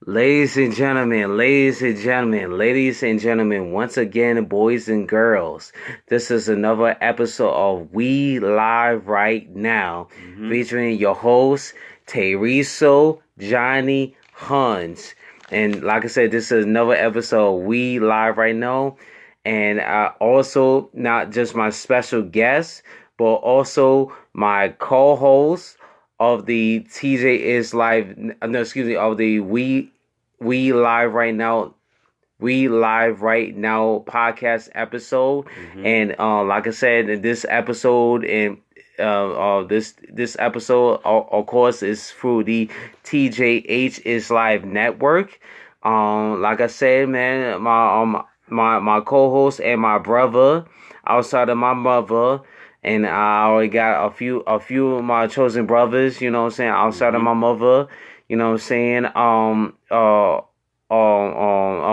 ladies and gentlemen, once again, boys and girls, this is another episode of We Live Right Now, featuring your host, Teriso Johnny Huns. And like I said, this is another episode of We Live Right Now. And also, not just my special guest, but also my co-host of the TJ is live. No, excuse me. Of the We Live Right Now. We Live Right Now podcast episode. And like I said, in this episode and this episode, of course, is through the TJH is Live network. Like I said, man, my co-host and my brother outside of my mother. And I already got a few of my chosen brothers, you know what I'm saying, outside of my mother, you know what I'm saying.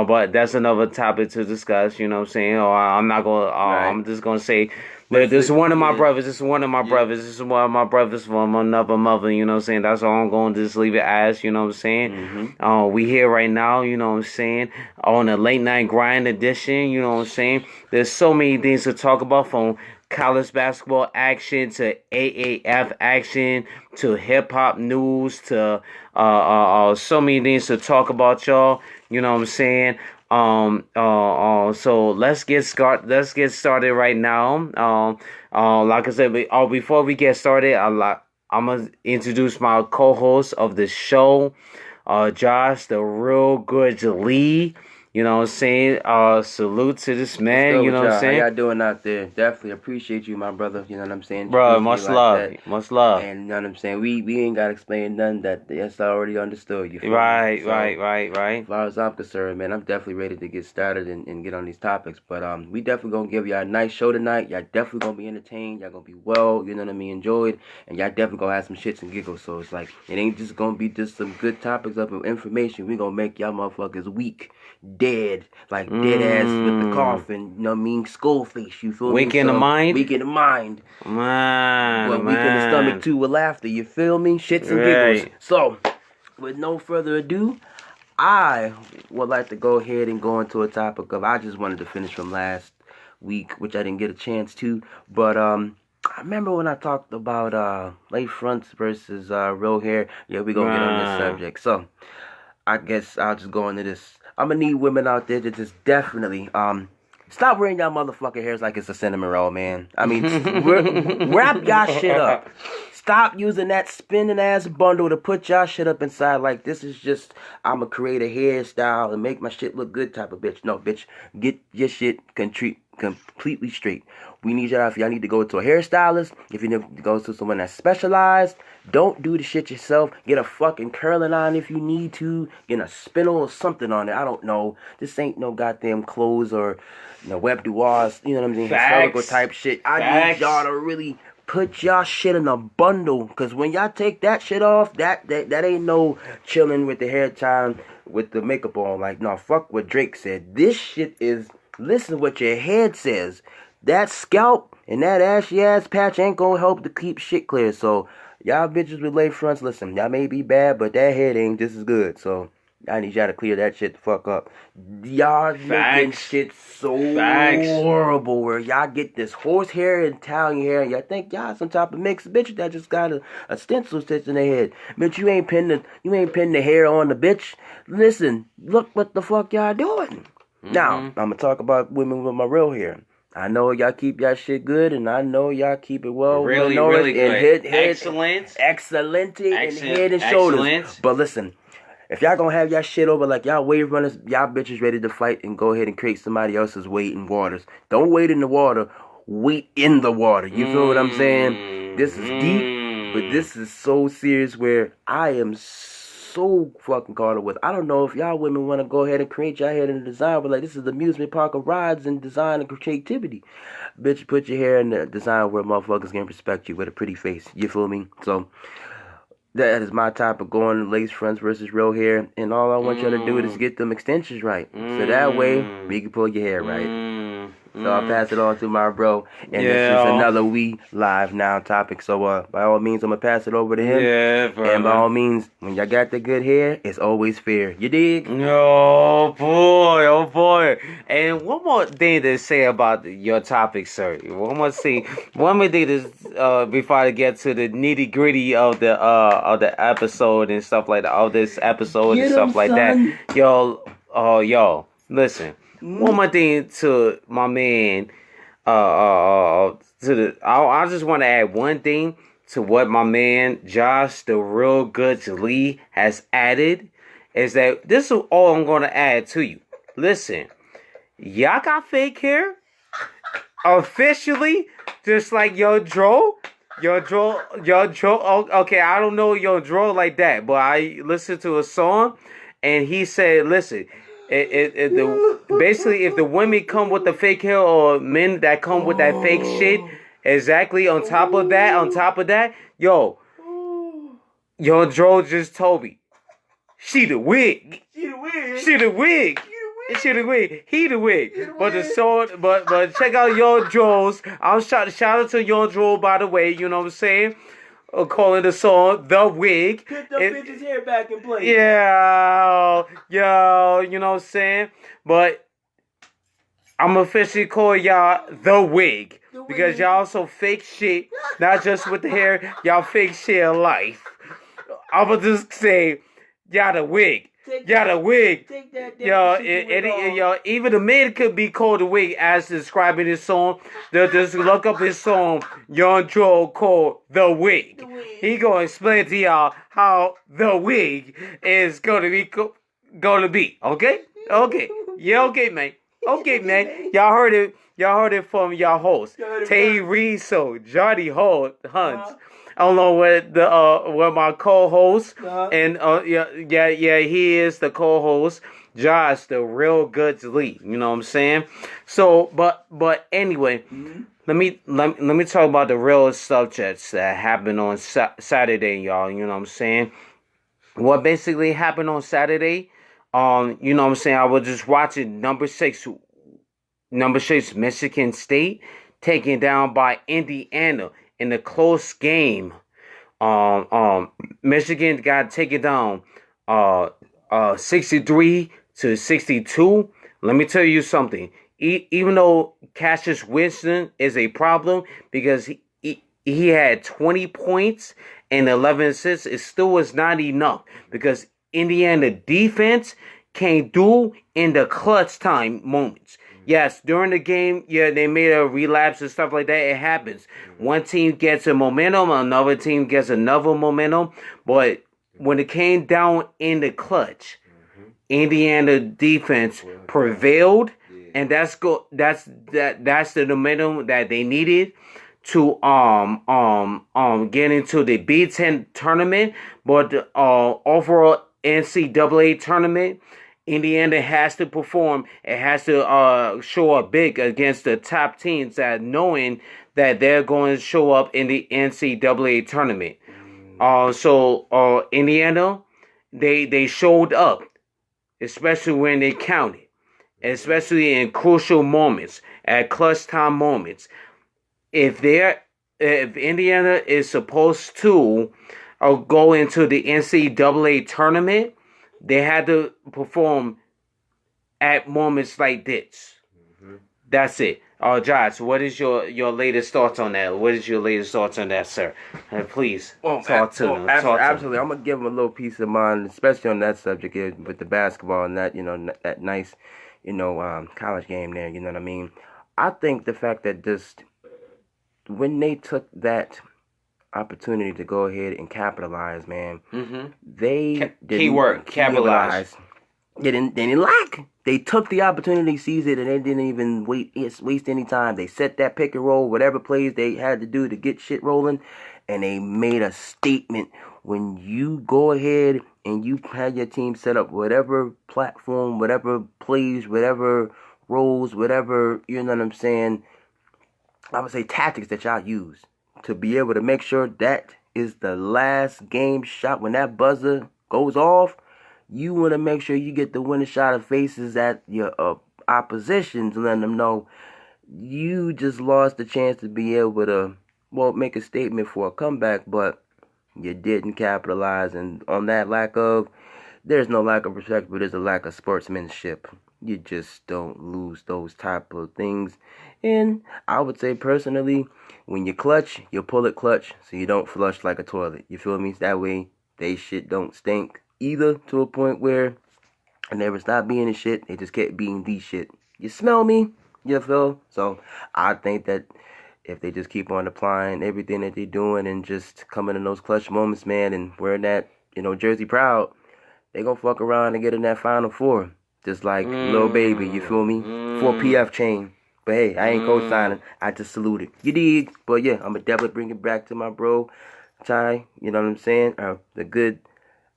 But that's another topic to discuss, you know what I'm saying. Or I'm not gonna. I'm just gonna say that this is one of my brothers. This is one of my brothers. This is one of my brothers from another mother. You know what I'm saying. That's all I'm gonna just leave it as. You know what I'm saying. We here right now. You know what I'm saying. On a late night grind edition. You know what I'm saying. There's so many things to talk about, from college basketball action to AAF action to hip hop news to so many things to talk about, y'all. You know what I'm saying. So let's get started right now. Like I said, before we get started, I'm gonna introduce my co-host of the show, Josh, the real good Lee. You know what I'm saying? Salute to this man, you know what I'm saying? How y'all doing out there? Definitely appreciate you, my brother. You know what I'm saying? Bro, much love. Much love. And you know what I'm saying? We ain't got to explain nothing that's already understood. You feel right, me? So, right. As far as I'm concerned, man, I'm definitely ready to get started and get on these topics. But we definitely going to give y'all a nice show tonight. Y'all definitely going to be entertained. Y'all going to be well, you know what I mean, enjoyed. And y'all definitely going to have some shits and giggles. So it's like, it ain't just going to be just some good topics of information. We going to make y'all motherfuckers weak, dead, like dead ass with the coffin, you know what I mean, skull face, you feel me? Weak in the mind? Weak in the mind. Man, but weak in the stomach too with laughter, you feel me? Shits and giggles. So, with no further ado, I would like to go ahead and go into a topic of, I just wanted to finish from last week, which I didn't get a chance to, but I remember when I talked about late fronts versus real hair. Yeah, we gonna get on this subject. So, I guess I'll just go into this. I'm gonna need women out there to just definitely stop wearing y'all motherfucking hairs like it's a cinnamon roll, man. I mean, wrap y'all shit up. Stop using that spinning ass bundle to put y'all shit up inside like this is just, I'ma create a hairstyle and make my shit look good type of bitch. No, bitch, get your shit completely straight. We need y'all, if y'all need to go to a hairstylist, if you need to go to someone that's specialized, don't do the shit yourself. Get a fucking curling on if you need to. Get a spindle or something on it. I don't know. This ain't no goddamn clothes or web duars, you know what I'm saying? Historical type shit. I need y'all to really put y'all shit in a bundle. Because when y'all take that shit off, that ain't no chilling with the hair time with the makeup on. Like, no, fuck what Drake said. This shit is, listen to what your head says. That scalp and that ashy ass patch ain't gonna help to keep shit clear. So, y'all bitches with late fronts, listen, y'all may be bad, but that head ain't just as good. So, I need y'all to clear that shit the fuck up. Y'all making shit so horrible where y'all get this horsehair and Italian hair and y'all think y'all some type of mixed bitch that just got a stencil stitched in their head. Bitch, you ain't pinning the hair on the bitch. Listen, look what the fuck y'all doing. Now, I'm gonna talk about women with my real hair. I know y'all keep y'all shit good, and I know y'all keep it really good. Excellent in head and shoulders. But listen, if y'all gonna have y'all shit over like y'all wave runners, y'all bitches ready to fight and go ahead and create somebody else's weight in waters. Don't wait in the water, wait in the water. You feel what I'm saying? This is deep, but this is so serious where I am so fucking caught up with. I don't know if y'all women want to go ahead and create y'all head in the design, but like this is the amusement park of rides and design and creativity. Bitch, put your hair in the design where motherfuckers can respect you with a pretty face. You feel me? So that is my type of going lace fronts versus real hair, and all I want y'all to do is get them extensions right, so that way we can pull your hair right. So I'll pass it on to my bro. And this is another We Live Now topic. So by all means, I'm going to pass it over to him. Yeah, bro. And by all means, when y'all got the good hair, it's always fair. You dig? Oh boy. And one more thing to say about your topic, sir. One more thing to before I get to the nitty gritty of the episode and stuff like that, of this episode and stuff like that. Yo, listen. One more thing to my man. I just want to add one thing to what my man Josh, the Real Goods Lee, has added. Is that this is all I'm gonna add to you? Listen, y'all got fake hair officially, just like your Dro. Okay, I don't know your Dro like that, but I listened to a song, and he said, "Listen, basically, if the women come with the fake hair or men that come with that fake shit, exactly on top of that, yo, Dro just told me, she the wig. He the wig. But the song, but check out your Dro's. I'm shout out to your Dro, by the way. You know what I'm saying? Calling the song The Wig. Put the bitch's hair back in place. Yeah, yo, you know what I'm saying? But I'm officially calling y'all The Wig. Because y'all so fake shit. Not just with the hair, y'all fake shit in life. I'm gonna just say, y'all the wig. Y'all the wig. Yo, even the men could be called the wig as describing his song. They'll just look up his song, Young Joe called The Wig. He gonna explain to y'all how The Wig is gonna be. Okay? Yeah, okay, man. Y'all heard it from y'all host, Tay Rizzo, Johnny Hunts. Along with with my co-host, and he is the co-host, Josh, the Real Goods Lee. You know what I'm saying? So, but anyway, let me talk about the real subjects that happened on Saturday, y'all. You know what I'm saying? What basically happened on Saturday? You know what I'm saying? I was just watching number six, Michigan State taken down by Indiana. In the close game, Michigan got taken down 63-62. Let me tell you something. Even though Cassius Winston is a problem because he had 20 points and 11 assists, it still was not enough because Indiana defense came through in the clutch time moments. Yes, during the game, they made a relapse and stuff like that. It happens. One team gets a momentum, another team gets another momentum. But when it came down in the clutch, Indiana defense prevailed, and that's the momentum that they needed to get into the B10 tournament. But the overall NCAA tournament, Indiana has to perform. It has to show up big against the top teams, that knowing that they're going to show up in the NCAA tournament. So Indiana, they showed up, especially when they counted, especially in crucial moments, at clutch time moments. If Indiana is supposed to go into the NCAA tournament, they had to perform at moments like this. That's it. Josh, what is your latest thoughts on that? What is your latest thoughts on that, sir? Please talk to them. Absolutely. I'm gonna give them a little piece of mind, especially on that subject with the basketball and that that nice college game there. You know what I mean? I think the fact that just when they took that opportunity to go ahead and capitalize, man. They didn't capitalize. They didn't lack. They took the opportunity, seized it, and they didn't even waste any time. They set that pick and roll, whatever plays they had to do to get shit rolling, and they made a statement. When you go ahead and you have your team set up, whatever platform, whatever plays, whatever roles, whatever, you know what I'm saying, I would say tactics that y'all use to be able to make sure that is the last game shot. When that buzzer goes off, you want to make sure you get the winning shot of faces at your oppositions, letting them know you just lost the chance to be able to, well, make a statement for a comeback, but you didn't capitalize. And on that there's no lack of respect, but there's a lack of sportsmanship. You just don't lose those type of things. And I would say personally, when you clutch, you pull it clutch so you don't flush like a toilet. You feel me? That way, they shit don't stink either, to a point where I never stop being the shit. They just kept being the shit. You smell me? You feel? So I think that if they just keep on applying everything that they're doing and just coming in those clutch moments, man, and wearing that, Jersey proud, they gonna fuck around and get in that Final Four. Just like Lil Baby, you feel me? 4PF chain. But hey, I ain't co-signing. I just saluted. You dig? But yeah, I'm gonna definitely bring it back to my bro, Ty. You know what I'm saying? The good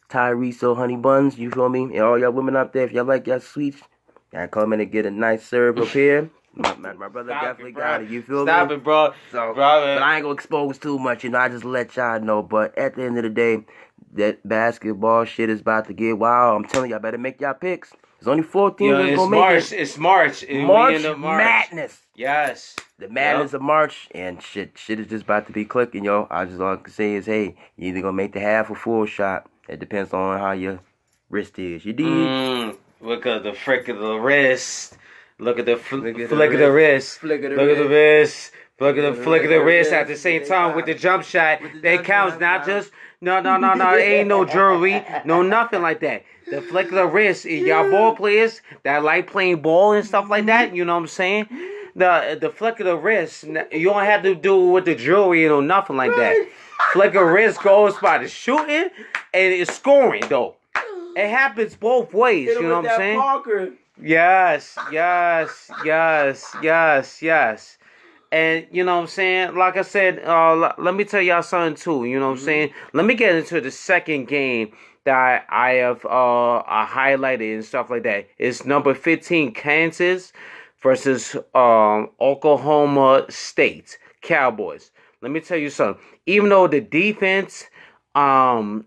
Tyrese Honey Buns, you feel me? And all y'all women out there, if y'all like y'all sweets, y'all come in and get a nice serve up here. My brother definitely got it. You feel me? Stop it, bro. So, but I ain't gonna expose too much. I just let y'all know. But at the end of the day, that basketball shit is about to get wild. I'm telling y'all, better make y'all picks. There's only 4 teams that's gonna make it. It's March. March Madness. Yes. The madness of March, and shit is just about to be clicking, yo. All I can say is, hey, you either gonna make the half or full shot. It depends on how your wrist is. You dig? Look at the frick of the wrist. Look at the flick of the wrist. Flick of the Look at the wrist. wrist. Look at the flick of the wrist at the same time with the jump shot. That counts, not just no. It ain't no jewelry, no nothing like that. The flick of the wrist, y'all ball players that like playing ball and stuff like that. You know what I'm saying? The flick of the wrist, you don't have to do it with the jewelry or nothing like that. Flick of the wrist goes by the shooting and it's scoring though. It happens both ways. You know what I'm saying? Parker. Yes. And you know what I'm saying? Like I said, let me tell y'all something too. You know what I'm saying? Let me get into the second game that I have highlighted and stuff like that. It's number 15 Kansas versus Oklahoma State Cowboys. Let me tell you something. Even though the defense of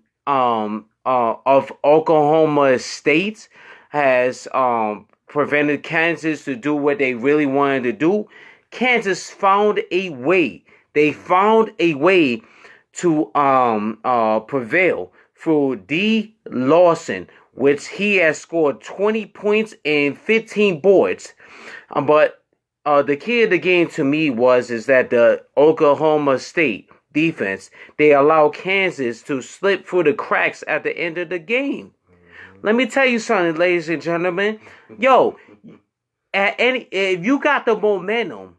Oklahoma State has prevented Kansas to do what they really wanted to do, Kansas found a way. They found a way to prevail through D. Lawson, which he has scored 20 points and 15 boards. But the key of the game to me is that the Oklahoma State defense, they allow Kansas to slip through the cracks at the end of the game. Let me tell you something, ladies and gentlemen. Yo, if you got the momentum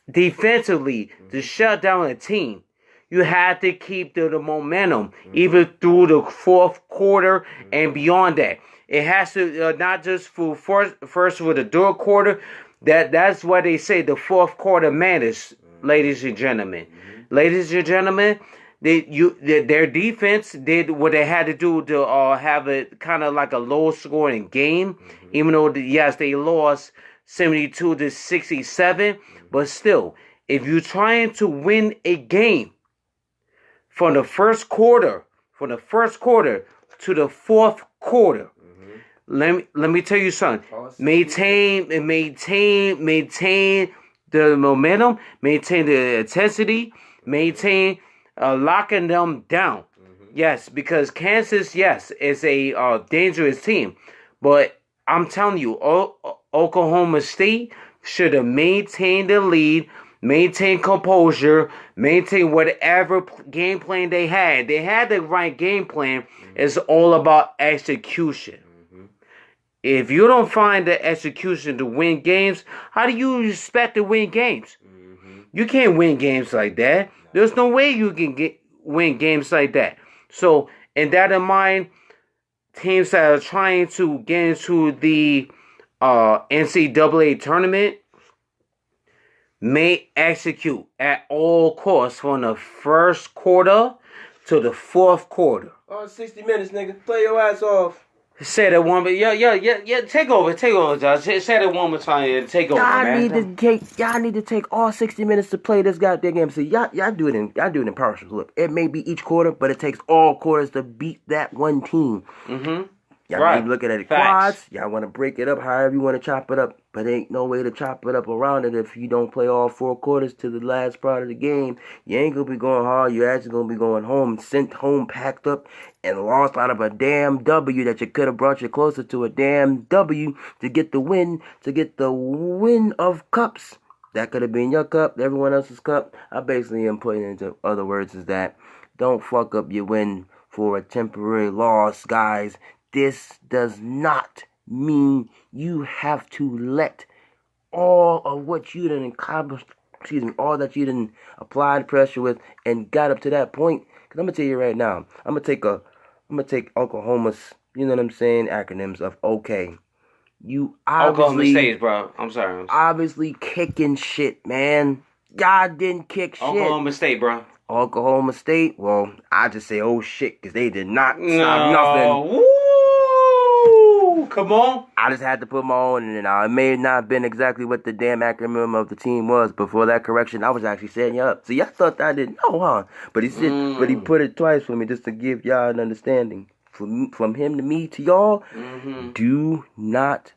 defensively to shut down a team, you have to keep the momentum even through the fourth quarter and beyond that. It has to not just for first with the third quarter. That's why they say the fourth quarter matters, ladies and gentlemen. Ladies and gentlemen, their defense did what they had to do to have it kind of like a low scoring game, even though yes they lost 72-67, but still, if you're trying to win a game from the first quarter to the fourth quarter, let me tell you something. Maintain the momentum, maintain the intensity, maintain locking them down. Yes, because Kansas, yes, is a dangerous team. But I'm telling you, Oklahoma State should have maintained the lead, maintain composure, maintain whatever game plan they had. They had the right game plan. It's all about execution. If you don't find the execution to win games, how do you expect to win games? You can't win games like that. There's no way you can win games like that. So, in that in mind, teams that are trying to get into the NCAA tournament may execute at all costs from the first quarter to the fourth quarter. 60 minutes, nigga. Play your ass off. Say that one, but yeah. Take over, Josh. Say that one more time. Yeah, take over, man. Y'all need to take all 60 minutes to play this goddamn game. See, y'all do it in partials. Look, it may be each quarter, but it takes all quarters to beat that one team. Y'all Y'all may be looking at it quads. Y'all want to break it up however you want to chop it up. But ain't no way to chop it up around it if you don't play all 4 quarters to the last part of the game. You ain't going to be going hard. You're actually going to be going home, sent home, packed up, and lost out of a damn W that you could have brought you closer to a damn W to get the win of cups. That could have been your cup, everyone else's cup. I basically am putting into other words is that don't fuck up your win for a temporary loss, guys. This does not mean you have to let all of what you done accomplished, all that you done applied pressure with and got up to that point. Cause I'm gonna tell you right now, I'm gonna take Oklahoma's, you know what I'm saying, acronyms of OK. You obviously Oklahoma State, bro. I'm sorry. Obviously kicking shit, man. God didn't kick shit. Oklahoma State, bro. Oklahoma State. Well, I just say oh shit because they did not stop nothing. Woo! Come on. I just had to put my own in it now. It may not have been exactly what the damn acronym of the team was. Before that correction, I was actually setting you up. So y'all thought I didn't know, huh? But he said, but he put it twice for me just to give y'all an understanding. From him to me to y'all, do not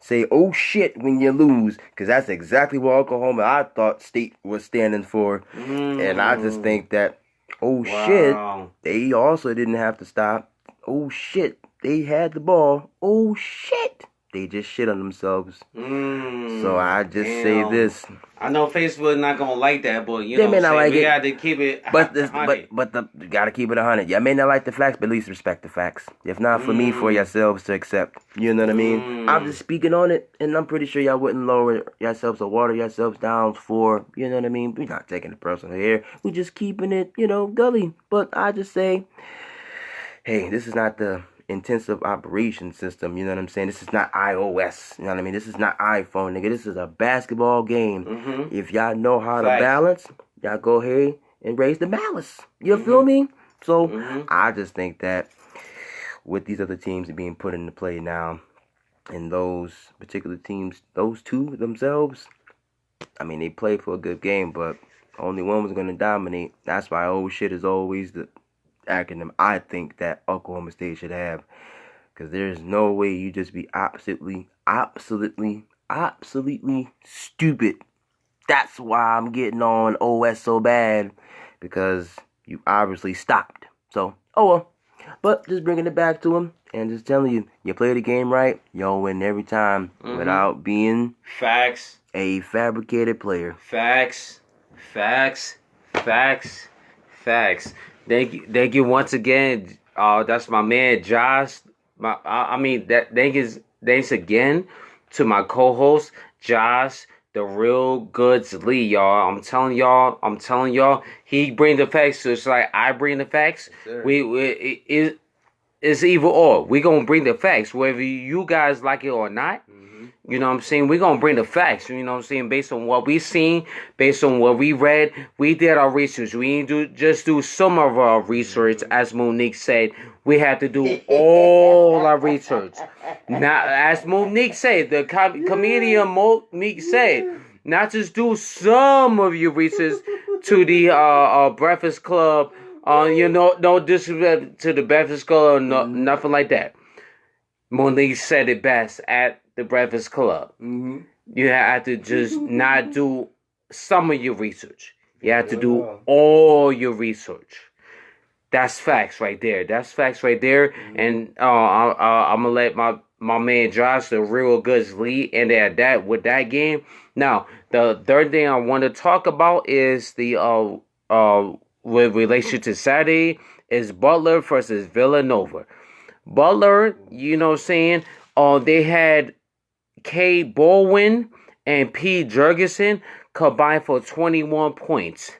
say oh shit when you lose, because that's exactly what Oklahoma I thought State was standing for. And I just think that shit, they also didn't have to stop. Oh shit, they had the ball. Oh shit, they just shit on themselves. So I just say this. I know Facebook not gonna like that, but you know what I'm saying? We got to keep it. But you gotta keep it 100. Y'all may not like the facts, but at least respect the facts. If not for me, for yourselves to accept. You know what I mean? I'm just speaking on it, and I'm pretty sure y'all wouldn't lower yourselves or water yourselves down for. You know what I mean? We're not taking it personal here. We're just keeping it, gully. But I just say, hey, this is not the intensive operation system, you know what I'm saying? This is not iOS, you know what I mean? This is not iPhone, nigga. This is a basketball game. If y'all know how to balance, y'all go ahead and raise the malice. You feel me? So I just think that with these other teams being put into play now, and those particular teams, those two themselves, I mean, they played for a good game, but only one was going to dominate. That's why oh shit is always the acronym I think that Oklahoma State should have, because there's no way you just be absolutely stupid. That's why I'm getting on OS so bad, because you obviously stopped. So oh well, but just bringing it back to him and just telling you, you play the game right, you'll win every time without being a fabricated player. Facts. Thank you once again. That's my man Josh. Thanks again to my co-host Josh, the real goods Lee, y'all. I'm telling y'all, he bring the facts, so it's like I bring the facts. It's either or. We gonna bring the facts, whether you guys like it or not. You know what I'm saying? We're going to bring the facts, you know what I'm saying? Based on what we seen, based on what we read, we did our research. We didn't just do some of our research, as Monique said. We had to do all our research. Now, as Monique said, the comedian Monique said, not just do some of your research to the Breakfast Club. No disrespect to the Breakfast Club or nothing like that. Monique said it best at the Breakfast Club. You have to just not do some of your research. You have to do all your research. That's facts right there. And I'm gonna let my man Josh, the real goods lead, and that with that game. Now, the third thing I want to talk about is the with relation to Saturday is Butler versus Villanova. Butler, you know what I'm saying? They had K. Baldwin and P. Jurgensen combined for 21 points.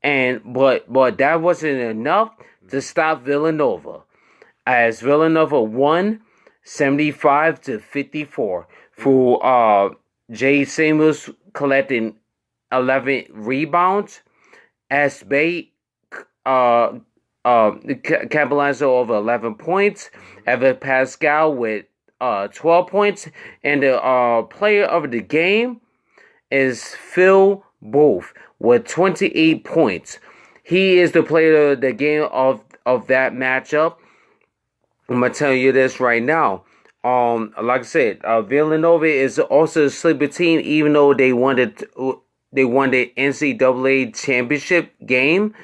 But that wasn't enough to stop Villanova, as Villanova won 75-54 for Jay Samuels collecting 11 rebounds, as Bay capitalized over 11 points, Evan Pascal with 12 points, and the player of the game is Phil Booth with 28 points. He is the player of the game of that matchup. I'm gonna tell you this right now. Like I said, Villanova is also a sleeper team, even though they won the NCAA championship game.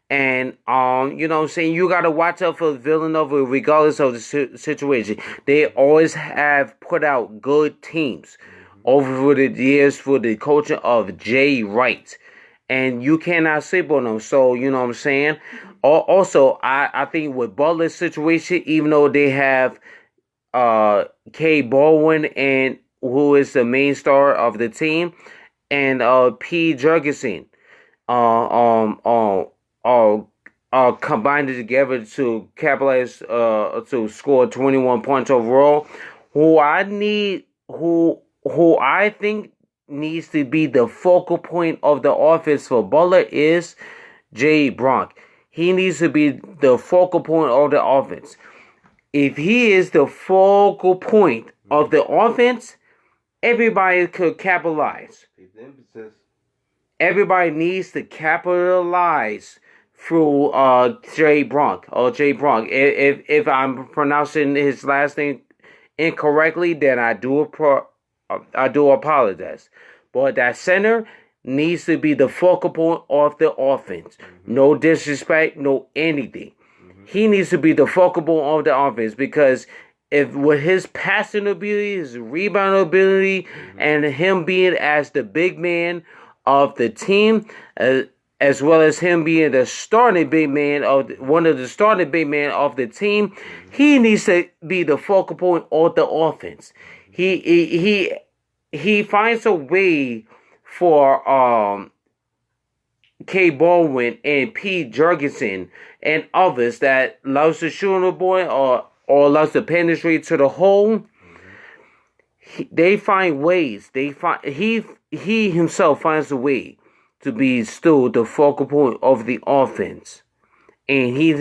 And you know what I'm saying, you gotta watch out for Villanova regardless of the situation. They always have put out good teams over the years for the coaching of Jay Wright. And you cannot sleep on them. So, you know what I'm saying? Also, I think with Butler's situation, even though they have K Baldwin and who is the main star of the team, and P Jurgensen, uh, um, uh, combined together to capitalize, to score 21 points overall. Who I think needs to be the focal point of the offense for Butler is Jay Bronk. He needs to be the focal point of the offense. If he is the focal point of the offense, everybody could capitalize. Everybody needs to capitalize through Jay Bronk or Jay Bronk. If I'm pronouncing his last name incorrectly, then I do apologize. But that center needs to be the focal point of the offense. No disrespect, no anything. He needs to be the focal point of the offense, because if with his passing ability, his rebound ability, and him being as the big man of the team, as well as him being the starting big man of one of the starting big men of the team, he needs to be the focal point of the offense. He finds a way for K Baldwin and P Jurgensen and others that loves to shoot on the boy or loves to penetrate to the hole. They find ways. He himself finds a way to be still the focal point of the offense, and he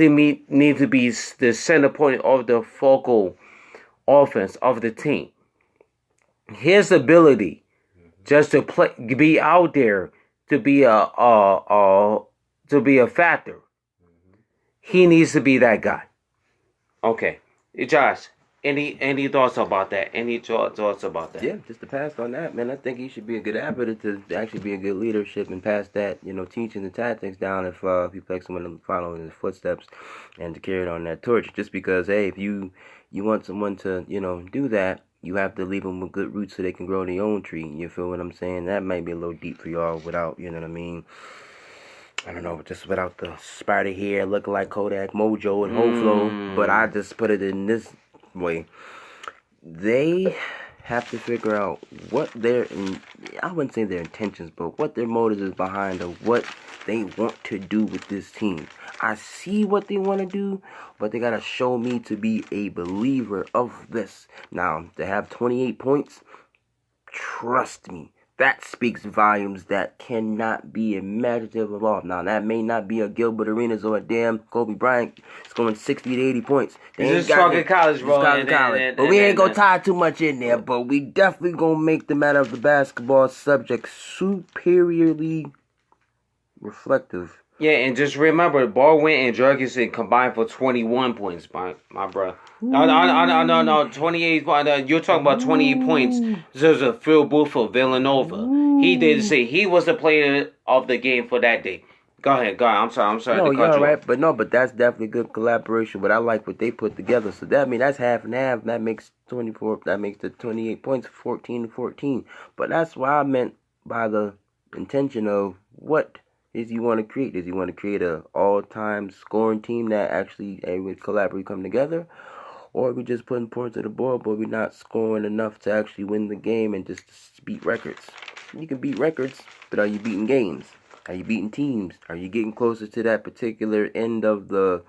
needs to be the center point of the focal offense of the team. His ability just to play, be out there, to be a factor. He needs to be that guy. Okay, Josh. Any thoughts about that? Any thoughts about that? Yeah, just to pass on that, man. I think he should be a good advocate to actually be a good leadership and pass that, teaching the tactics down if he picks someone to follow in his footsteps and to carry it on that torch. Just because, hey, if you want someone to, do that, you have to leave them with good roots so they can grow their own tree. You feel what I'm saying? That might be a little deep for y'all without, you know what I mean? I don't know, just without the spider hair looking like Kodak Mojo and Whole Flow. But I just put it in this way. They have to figure out what I wouldn't say their intentions, but what their motives is behind of what they want to do with this team. I see what they want to do, but they got to show me to be a believer of this. Now, to have 28 points, trust me, that speaks volumes that cannot be imaginative of all. Now, that may not be a Gilbert Arenas or a damn Kobe Bryant scoring 60 to 80 points. This is talking college, bro. But we ain't going to tie too much in there, but we definitely going to make the matter of the basketball subject superiorly reflective. Yeah, and just remember, Baldwin and Jurgensen combined for 21 points, my bro. No, 28. You're talking about 28 points. This is a field booth for Villanova. He did say he was the player of the game for that day. Go ahead. I'm sorry no, to cut you right. off. But that's definitely good collaboration. But I like what they put together. So that's half and half. That makes 24. That makes the 28 points 14-14. But that's what I meant by the intention of what is you want to create. Does you want to create a all-time scoring team that actually would collaborate, come together? Or are we just putting points to the board, but we're not scoring enough to actually win the game and just beat records? You can beat records, but are you beating games? Are you beating teams? Are you getting closer to that particular end of the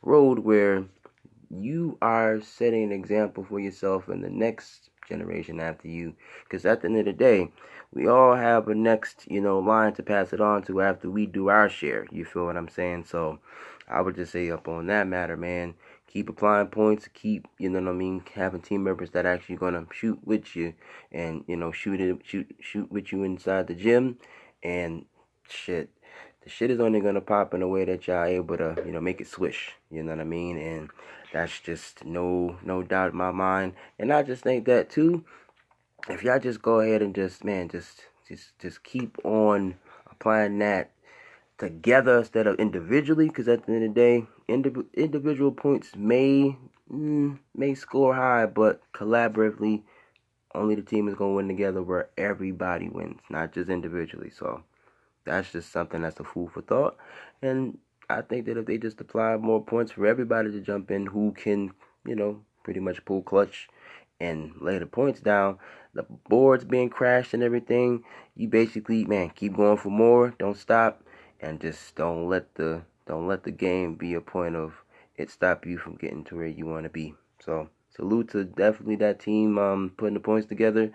road where you are setting an example for yourself and the next generation after you? Because at the end of the day, we all have a next, line to pass it on to after we do our share. You feel what I'm saying? So I would just say up on that matter, man, keep applying points, keep, having team members that actually gonna shoot with you and, shoot with you inside the gym, and shit. The shit is only gonna pop in a way that y'all able to, make it swish. You know what I mean? And That's just no doubt in my mind. And I just think that too, if y'all just go ahead and just keep on applying that together instead of individually, because at the end of the day, individual points may score high, but collaboratively, only the team is going to win together, where everybody wins, not just individually. So that's just something that's a food for thought. And I think that if they just apply more points for everybody to jump in who can, pretty much pull clutch and lay the points down, the board's being crashed and everything, you basically, keep going for more, don't stop, and just don't let the game be a point of it stop you from getting to where you want to be. So salute to definitely that team putting the points together.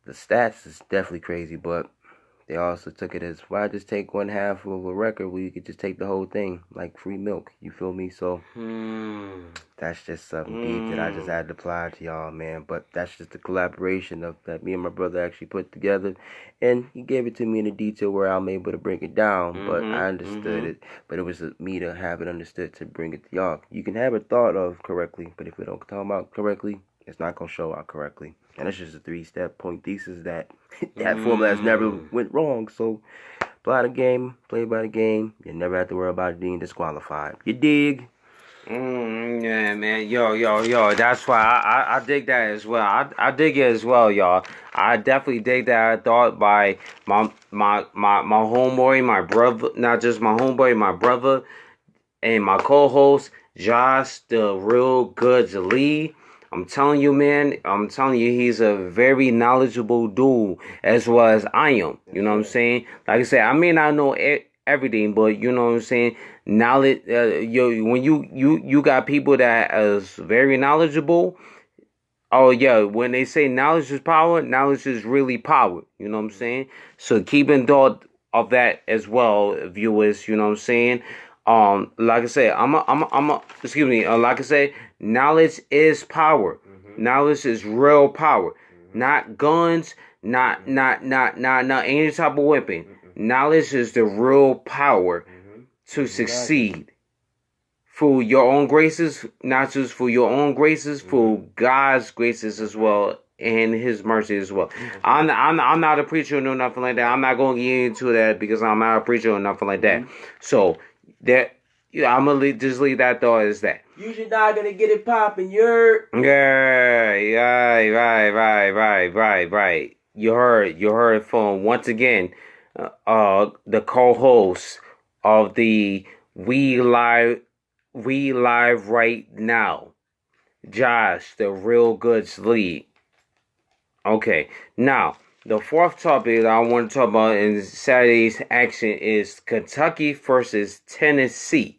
The stats is definitely crazy, but they also took it as, why just take one half of a record where you could just take the whole thing, like free milk, you feel me? So that's just something deep that I just had to apply to y'all, man. But that's just the collaboration of that me and my brother actually put together, and he gave it to me in a detail where I'm able to break it down, but I understood it. But it was me to have it understood to bring it to y'all. You can have it thought of correctly, but if we don't talk about correctly, it's not going to show out correctly. And it's just a 3-step point thesis that formula has never went wrong. So apply the game, play by the game. You never have to worry about being disqualified. You dig? Yeah, man. Yo. That's why I dig that as well. I dig it as well, y'all. I definitely dig that thought by my homeboy, my brother, not just my homeboy, my brother, and my co-host, Josh, the real good Lee. I'm telling you, man. I'm telling you, he's a very knowledgeable dude, as well as I am. You know what I'm saying? Like I said, I may not know everything, but you know what I'm saying. Knowledge. When you got people that is very knowledgeable. Oh yeah, when they say knowledge is power, knowledge is really power. You know what I'm saying? So keep in thought of that as well, viewers. You know what I'm saying? Like I said, like I say, knowledge is power. Knowledge is real power. Not guns, not any type of weapon. Knowledge is the real power to succeed. For your own graces, not just for your own graces, for God's graces as well, and His mercy as well. I'm not a preacher or nothing like that. I'm not going to get into that because I'm not a preacher or nothing like that. So that I'm gonna just leave that thought as that. You should not gonna get it popping, you're. Right. You heard from once again, the co-host of the We Live right now, Josh, the real goods lead. Okay, now the fourth topic that I want to talk about in Saturday's action is Kentucky versus Tennessee.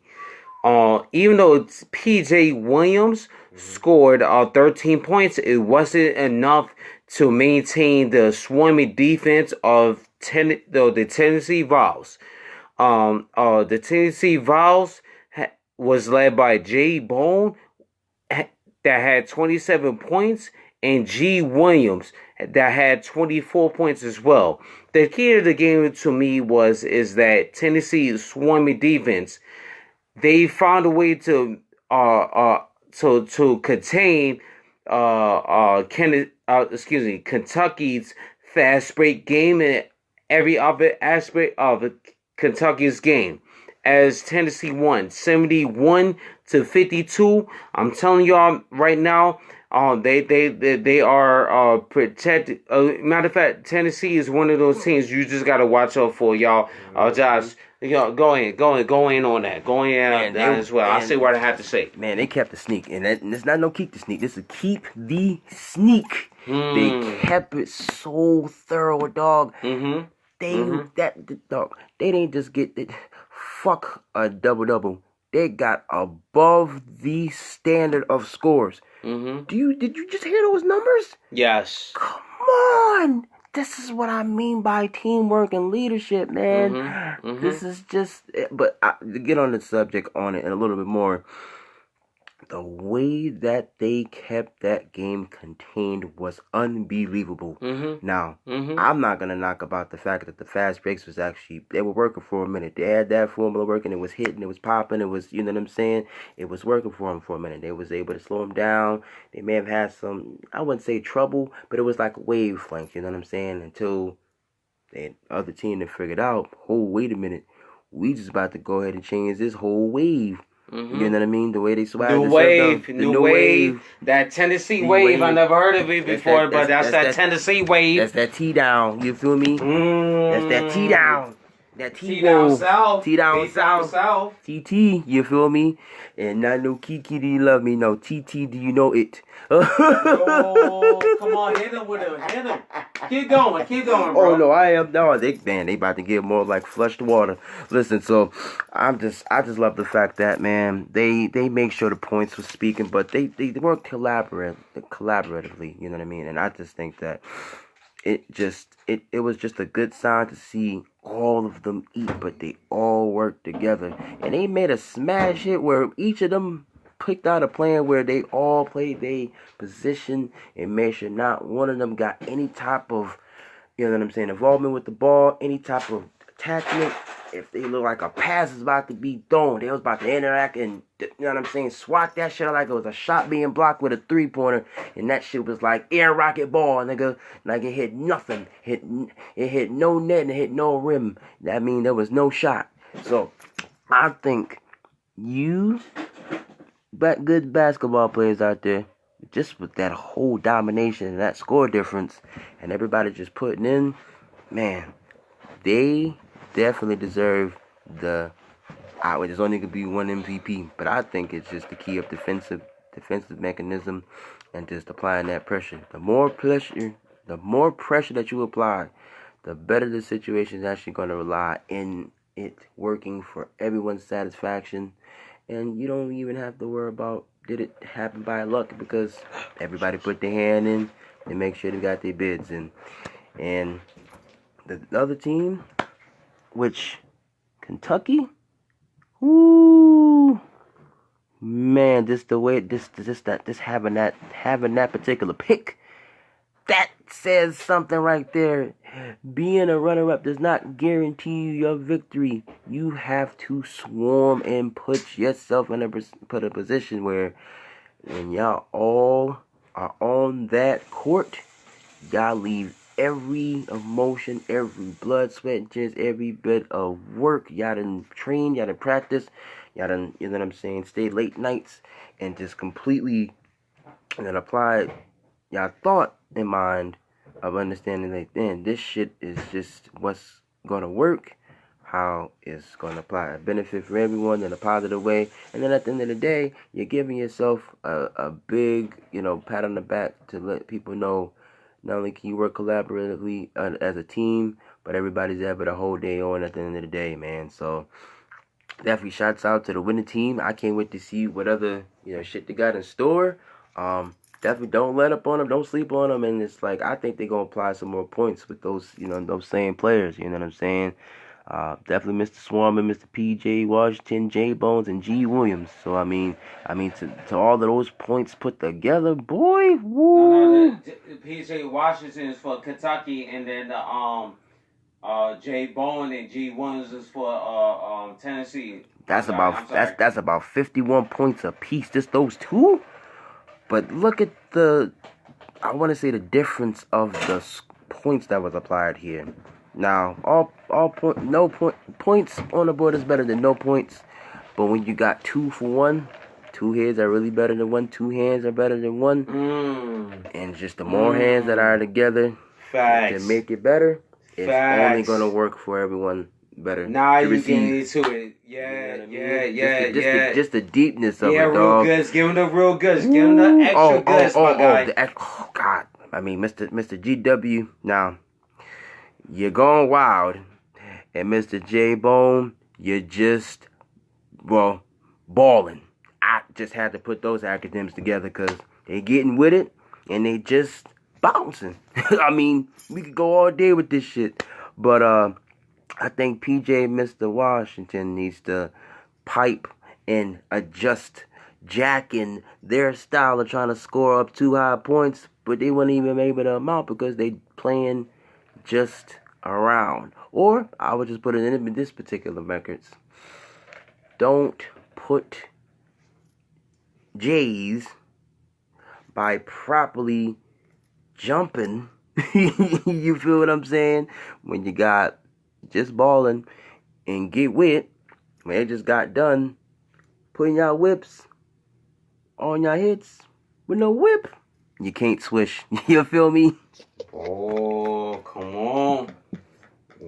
Even though P.J. Williams scored 13 points, it wasn't enough to maintain the swarming defense of the Tennessee Vols. The Tennessee Vols was led by Jay Bone that had 27 points, and G. Williams that had 24 points as well. The key to the game to me is that Tennessee's swarming defense, they found a way to contain Kentucky's fast break game and every other aspect of Kentucky's game, as Tennessee won 71-52. I'm telling y'all right now, they are protected. Matter of fact, Tennessee is one of those teams you just gotta watch out for, y'all. Josh, go in on that. Go in on that as well. I'll say what I have to say. Man, they kept the sneak, and it's not no keep the sneak. This is keep the sneak. They kept it so thorough, dog. They didn't just get it. Fuck a double. They got above the standard of scores. Did you just hear those numbers? Yes. Come on. This is what I mean by teamwork and leadership, man. This is just. But to get on the subject on it and a little bit more, the way that they kept that game contained was unbelievable. Now, I'm not going to knock about the fact that the fast breaks was actually, they were working for a minute. They had that formula working. It was hitting, it was popping, it was, you know what I'm saying? It was working for them for a minute. They was able to slow them down. They may have had some, I wouldn't say trouble, but it was like a wavelength, you know what I'm saying? Until the other team that figured out, oh, wait a minute, we just about to go ahead and change this whole wave. You know what I mean? The way they swag. New wave. That Tennessee wave. I never heard of it before, but that's that Tennessee wave. That's that T down. You feel me? That's that T down. That T down south. T down south. TT. You feel me? And not no Kiki, do you love me? No TT, do you know it? Oh, come on, hit him with him. Hit him. Keep going, bro. Oh no, I am no. They about to get more like flushed water. Listen, so I just love the fact that, man, they make sure the points were speaking, but they work collaboratively. You know what I mean? And I just think that it was just a good sign to see all of them eat, but they all work together, and they made a smash hit where each of them picked out a plan where they all played their position and made sure not one of them got any type of, you know what I'm saying, involvement with the ball, any type of attachment. If they look like a pass is about to be thrown, they was about to interact and, you know what I'm saying, swat that shit like it was a shot being blocked with a 3-pointer, and that shit was like air rocket ball, nigga. Like it hit nothing. It hit no net and it hit no rim. That mean there was no shot. So I think you good basketball players out there, just with that whole domination and that score difference and everybody just putting in, man, they definitely deserve the, there's only going to be one MVP, but I think it's just the key of defensive mechanism and just applying that pressure. The more pressure that you apply, the better the situation is actually going to rely in it working for everyone's satisfaction. And you don't even have to worry about did it happen by luck, because everybody put their hand in and make sure they got their bids in. And the other team, which Kentucky, ooh, man, this having that particular pick, that says something right there. Being a runner-up does not guarantee you your victory. You have to swarm and put yourself in a position where when y'all all are on that court, y'all leave every emotion, every blood, sweat, and tears, every bit of work. Y'all done train, y'all done practice, y'all done, you know what I'm saying, stay late nights and just completely and then apply y'all thought in mind of understanding that then this shit is just what's gonna work, how it's gonna apply a benefit for everyone in a positive way, and then at the end of the day, you're giving yourself a big, you know, pat on the back to let people know not only can you work collaboratively as a team, but everybody's able to hold their own at the end of the day, man. So definitely shouts out to the winning team. I can't wait to see what other, you know, shit they got in store. Definitely don't let up on them. Don't sleep on them. And it's like, I think they're going to apply some more points with those, you know, those same players. You know what I'm saying? Definitely Mr. Swarm and Mr. P.J. Washington, J. Bones, and G. Williams. So, I mean, to all of those points put together, boy, woo. No, P.J. Washington is for Kentucky, and then J. Bone and G. Williams is for Tennessee. That's about 51 points apiece. Just those two. But look at I want to say the difference of the points that was applied here. Now, points on the board is better than no points. But when you got 2 for 1, 2 heads are really better than 1. 2 hands are better than 1. And just the more hands that are together to make it better, it's only going to work for everyone better. Now you getting into it. Yeah. Just the deepness of it, dog. Real goods. Give him the real goods. Give him the extra goods, my guy. Oh, God. I mean, Mr. GW, now, you're going wild. And Mr. J-Bone, you're just, well, balling. I just had to put those acronyms together because they getting with it and they just bouncing. I mean, we could go all day with this shit. But, I think PJ Mr. Washington needs to pipe and adjust jacking their style of trying to score up too high points, but they weren't even able to amount because they playing just around. Or I would just put it in this particular records. Don't put J's by properly jumping. You feel what I'm saying? When you got just balling and get wet, when they just got done putting y'all whips on y'all hits with no whip, you can't swish. You feel me? Oh, come on.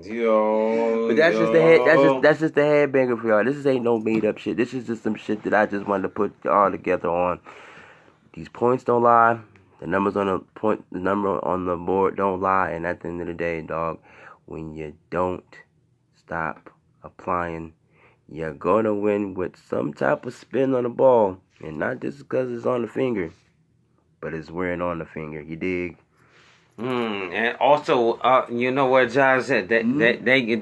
Yo. But that's just the head. That's just the headbanger for y'all. This ain't no made up shit. This is just some shit that I just wanted to put all together on. These points don't lie. The numbers on the number on the board don't lie. And at the end of the day, dog, when you don't stop applying, you're gonna win with some type of spin on the ball, and not just because it's on the finger, but it's wearing on the finger. You dig? And also, you know what John said? Thank you,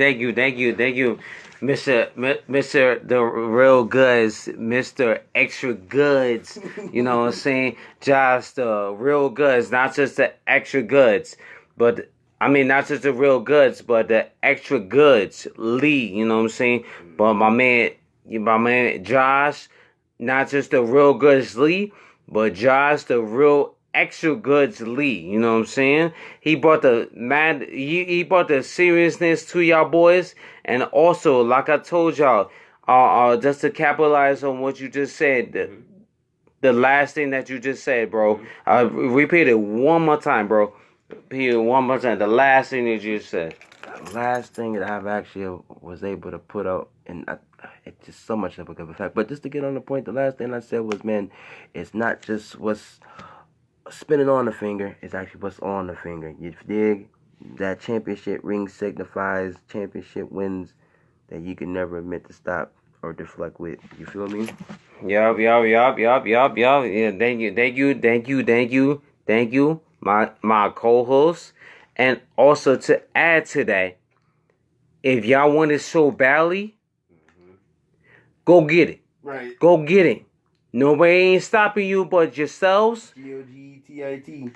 Mr. The Real Goods, Mr. Extra Goods. You know what I'm saying? Josh, the Real Goods, not just the extra goods, but I mean not just the real goods, but the extra goods. Lee, you know what I'm saying? But my man Josh, not just the Real Goods Lee, but Josh, the Real Extra Goods Lee, you know what I'm saying? He brought the he brought the seriousness to y'all boys, and also, like I told y'all, just to capitalize on what you just said, the last thing that you just said, bro. I repeat it one more time, bro. Repeat it one more time. The last thing that you said. The last thing that I've actually was able to put out, and it's just so much of a good effect. But just to get on the point, the last thing I said was, man, it's not just what's spinning on the finger, it's actually what's on the finger. You dig? That championship ring signifies championship wins that you can never admit to stop or deflect with. You feel me? Yup. Yeah, thank you, my co-host. And also to add to that, if y'all want it so badly, go get it. Right. Go get it. Nobody ain't stopping you but yourselves. G-O-G-T-I-T.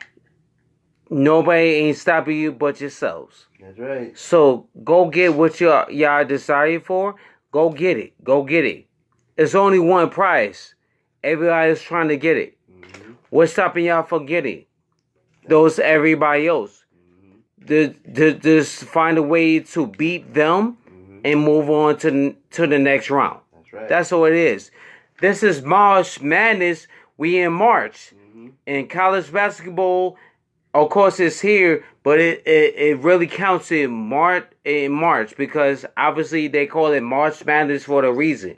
Nobody ain't stopping you but yourselves. That's right. So go get what y'all desire for. Go get it. Go get it. It's only one prize. Everybody's trying to get it. What's stopping y'all from getting it? Those everybody else. Just find a way to beat them and move on to the next round. That's right. That's all it is. This is March Madness. We in March. And college basketball, of course, is here, but it really counts in March because obviously they call it March Madness for a reason.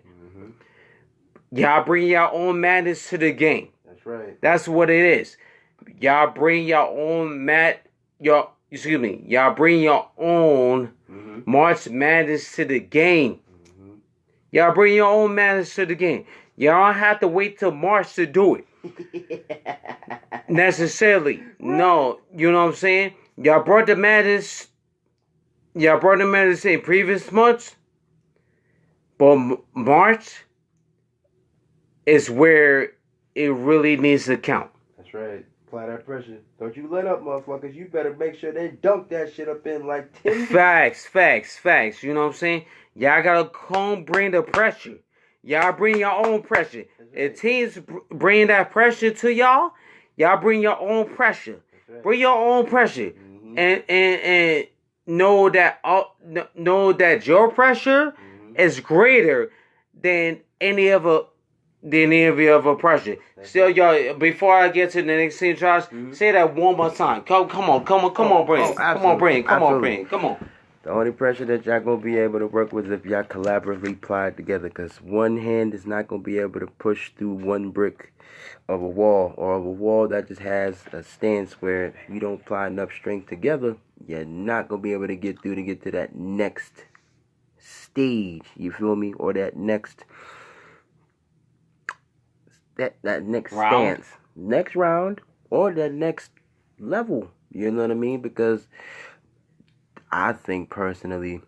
Y'all bring your own madness to the game. That's right. That's what it is. Y'all bring your own y'all bring your own March Madness to the game. Y'all bring your own madness to the game. Y'all don't have to wait till March to do it. Necessarily. No, you know what I'm saying? Y'all brought the madness in previous months. But March is where it really needs to count. That's right. Apply that pressure. Don't you let up, motherfuckers. You better make sure they dunk that shit up in like 10. Facts. You know what I'm saying? Y'all gotta bring the pressure. Y'all bring your own pressure. Right. If teams bring that pressure to y'all, y'all bring your own pressure. Right. Bring your own pressure, and know that your pressure is greater than any of your other pressure. Still, y'all. Before I get to the next scene, Josh, say that one more time. Come on, Brandon. Come on. The only pressure that y'all gonna be able to work with is if y'all collaboratively apply it together, because one hand is not gonna be able to push through one brick of a wall, or of a wall that just has a stance where if you don't apply enough strength together, you're not gonna be able to get through to get to that next stage. You feel me? Or that next that next stance, next round, or that next level. You know what I mean? Because I think personally,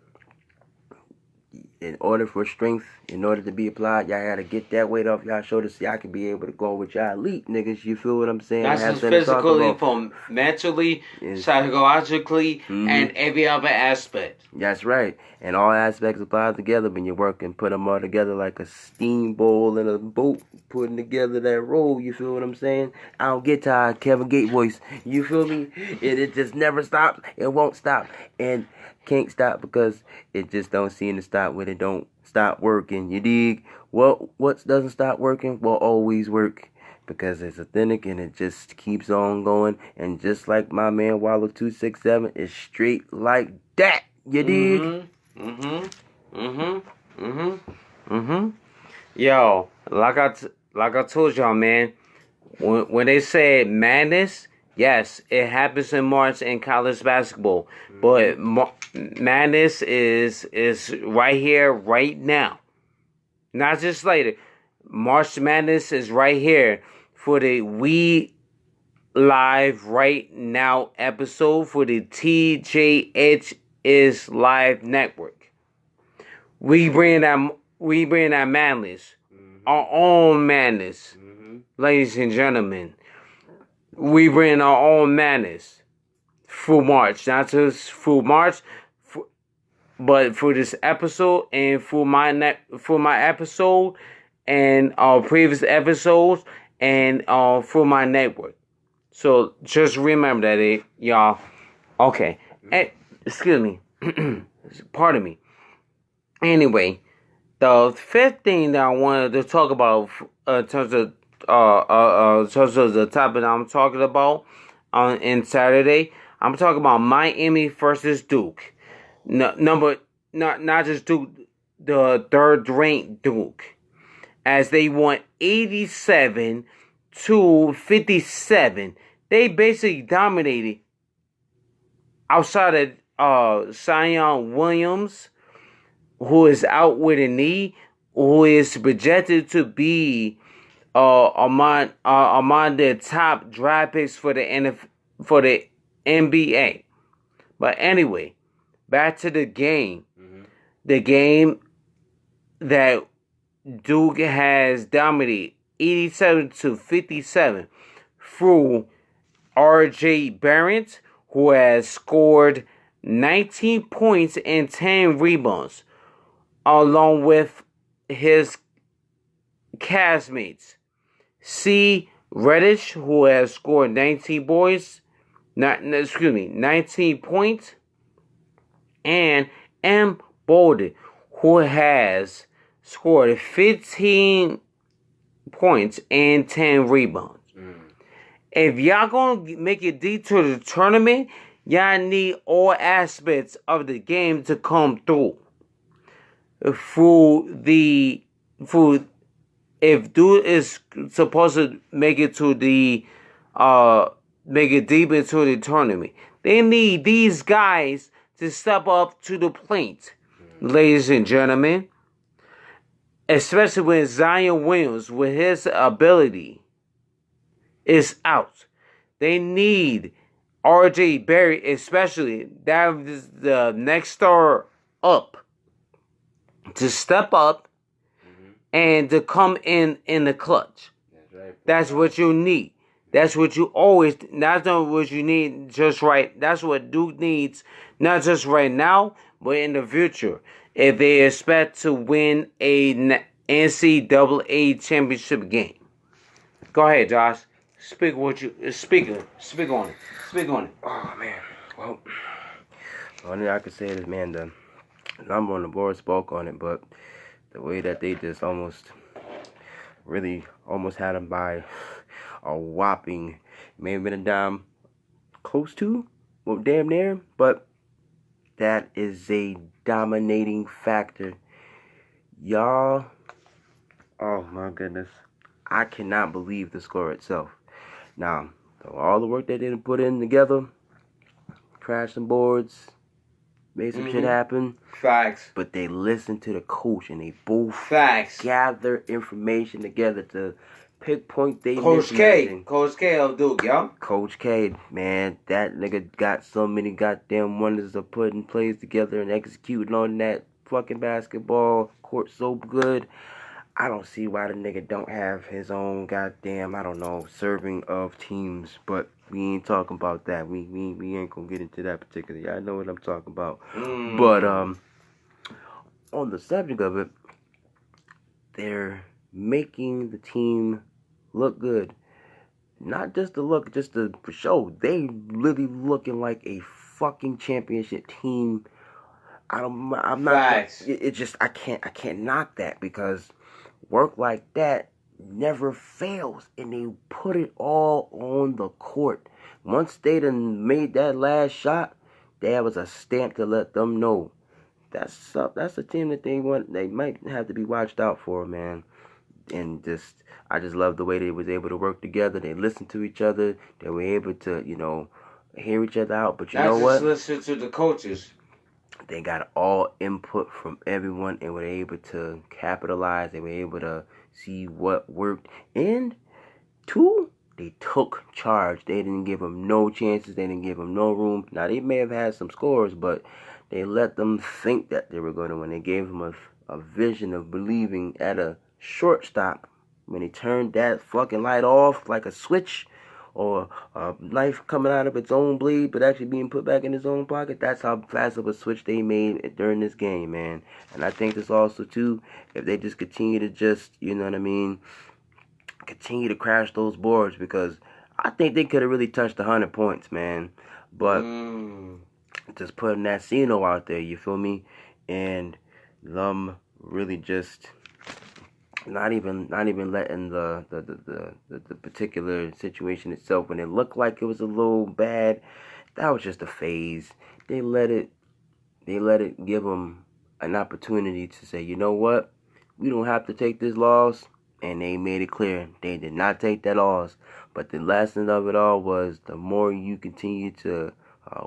in order for strength, in order to be applied, y'all gotta get that weight off y'all shoulders so y'all can be able to go with y'all elite niggas. You feel what I'm saying? Not just physically, from mentally, psychologically, and every other aspect. That's right. And all aspects apply together when you work and put them all together like a steamboat in a boat putting together that roll. You feel what I'm saying? I don't get tired, Kevin Gate voice. You feel me? It just never stops. It won't stop. And can't stop because it just don't seem to stop when it don't stop working. You dig? Well, what doesn't stop working will always work because it's authentic and it just keeps on going. And just like my man Wallow 267, it's straight like that. You dig? Yo, like I told y'all, man. When they said madness, yes, it happens in March in college basketball, but madness is right here, right now, not just later. March Madness is right here for the We Live Right Now episode for the TJH is Live Network. We bring that madness, our own madness, ladies and gentlemen. We bring our own madness through March, not just through March, but for this episode and for my episode and our previous episodes and for my network. So just remember that, y'all. Okay, excuse me, pardon me. Anyway, the fifth thing that I wanted to talk about in terms of the topic I'm talking about in Saturday, I'm talking about Miami versus Duke. Not just Duke, the third-ranked Duke, as they won 87-57. They basically dominated outside of Zion Williams, who is out with a knee, who is projected to be among the top draft picks for the NBA. But anyway, back to the game. The game that Duke has dominated 87-57 through R.J. Barrett, who has scored 19 points and 10 rebounds, along with his castmates. C. Reddish, who has scored 19 points, and M. Bolden, who has scored 15 points and 10 rebounds. If y'all gonna make it deep to the tournament, y'all need all aspects of the game to come through. If Duke is supposed to make it deep into the tournament, they need these guys to step up to the plate, ladies and gentlemen. Especially when Zion Williams, with his ability, is out. They need R.J. Barrett, especially, that is the next star up, to step up and to come in the clutch. That's what you need. That's what you always. That's not what you need just right. That's what Duke needs, not just right now, but in the future, if they expect to win a NCAA championship game. Go ahead, Josh. Speak on it. Speak on it. Oh man. Well, only I could say is, man, the number on the board spoke on it, but the way that they just almost had them by a whopping, may have been a dime close to, well, damn near, but that is a dominating factor. Y'all, oh my goodness, I cannot believe the score itself. Now, all the work they didn't put in together, crashed some boards, made some shit happen. Facts. But they listened to the coach and they both gather information together to pinpoint they Coach K of Duke, yo. Coach K, man, that nigga got so many goddamn wonders of putting plays together and executing on that fucking basketball court so good. I don't see why the nigga don't have his own goddamn, I don't know, serving of teams. But we ain't talking about that. We ain't gonna get into that particularly. I know what I'm talking about. But on the subject of it, they're making the team look good. Not just the look, just the for show. They really looking like a fucking championship team. I'm not. Facts. It just I can't knock that because work like that never fails, and they put it all on the court. Once they done made that last shot, there was a stamp to let them know that's a team that they might have to be watched out for, man. And I just love the way they was able to work together. They listened to each other. They were able to hear each other out. But you know what? Listen to the coaches. They got all input from everyone and were able to capitalize. They were able to see what worked. And two, they took charge. They didn't give them no chances. They didn't give them no room. Now, they may have had some scores, but they let them think that they were going to win. They gave them a vision of believing at a shortstop when he turned that fucking light off like a switch or a knife coming out of its own blade but actually being put back in his own pocket. That's how fast of a switch they made during this game, man. And I think this also too, if they just continue to continue to crash those boards, because I think they could have really touched 100 points, man. But just putting that Cino out there, you feel me? And them really just not even letting the particular situation itself, when it looked like it was a little bad, that was just a phase. They let it give them an opportunity to say, you know what, we don't have to take this loss, and they made it clear they did not take that loss. But the lesson of it all was the more you continue to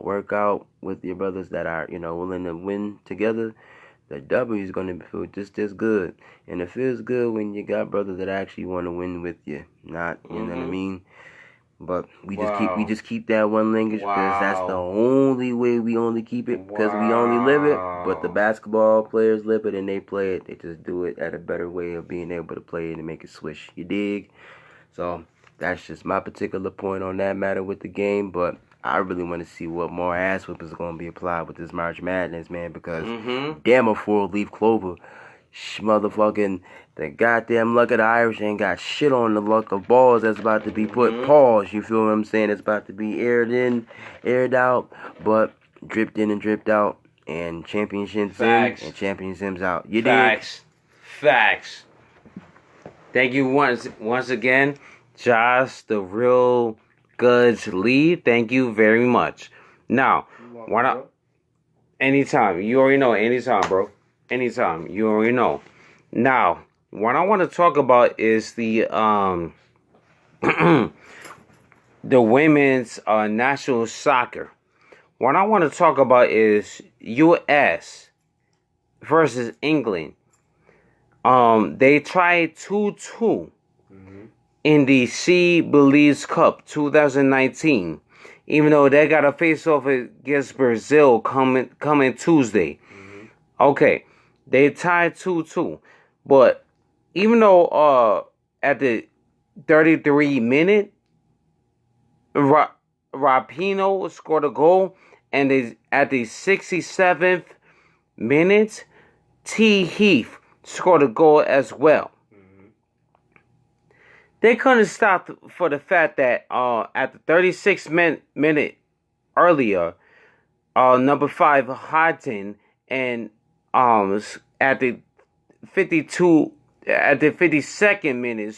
work out with your brothers that are willing to win together, the W is going to feel just as good. And it feels good when you got brothers that actually want to win with you. Not, you know what I mean? But we just keep that one language because that's the only way we only keep it, because we only live it. But the basketball players live it and they play it. They just do it at a better way of being able to play it and make it swish. You dig? So that's just my particular point on that matter with the game. But I really want to see what more ass whippers are going to be applied with this March Madness, man, because damn a four-leaf clover. Motherfucking the goddamn luck of the Irish ain't got shit on the luck of balls that's about to be put pause. You feel what I'm saying? It's about to be aired in, aired out, but dripped in and dripped out, and championships in and championships out. You dig? Facts. Thank you once again, Josh, the real goods lead. Thank you very much. Now, anytime. You already know. Anytime, bro. Anytime. You already know. Now, what I want to talk about is the the women's national soccer. What I want to talk about is U.S. versus England. They tied 2-2 in the She Believes Cup 2019. Even though they got a face-off against Brazil coming Tuesday. Okay, they tied 2-2. But even though at the 33 minute, Rapinoe scored a goal, and at the 67th minute, T. Heath scored a goal as well. They couldn't stop for the fact that at the 36th minute earlier, number 5 Houghton and at the 52nd minute,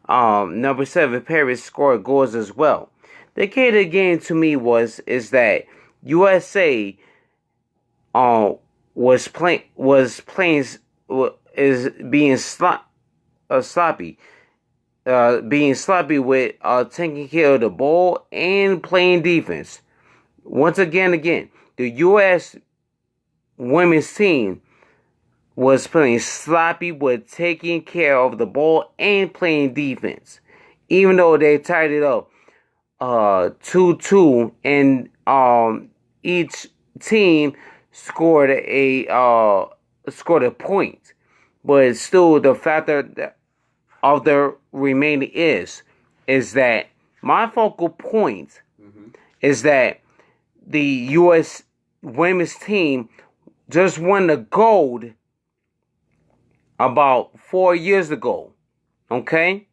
number 7 Paris scored goals as well. The key of the game to me is that USA being sloppy. Being sloppy with taking care of the ball and playing defense. Once again, the U.S. women's team was playing sloppy with taking care of the ball and playing defense. Even though they tied it up 2-2, and each team scored a point, but still the factor of the remaining is that my focal point is that the U.S. women's team just won the gold about 4 years ago, okay?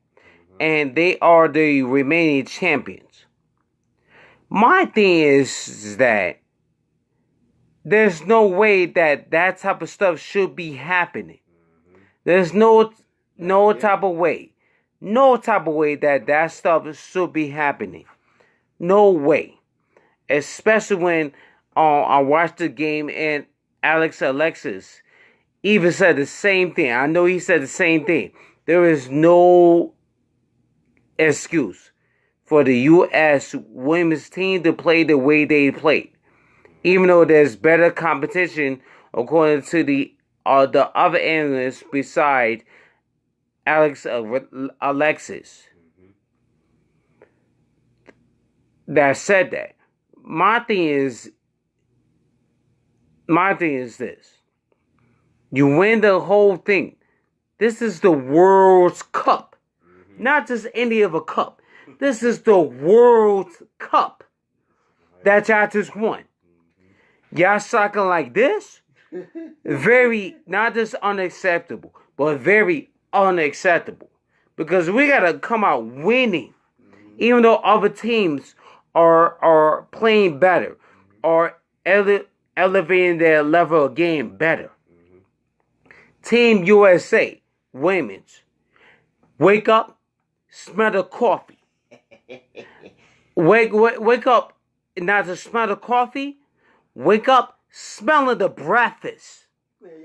And they are the remaining champions. My thing is that there's no way that type of stuff should be happening. There's no type of way. No type of way that stuff should be happening. No way. Especially when I watched the game and Alexis even said the same thing. I know he said the same thing. There is no excuse for the U.S. women's team to play the way they played. Even though there's better competition according to the other analysts beside Alexis. That said that. My thing is this. You win the whole thing. This is the World Cup. Not just any of a cup. This is the World Cup that y'all just won. Y'all sucking like this? Very, not just unacceptable, but very unacceptable. Because we got to come out winning. Even though other teams are playing better. Or elevating their level of game better. Team USA, women's. Wake up, smell the coffee. Wake up, not to smell the coffee. Wake up, smelling the breakfast.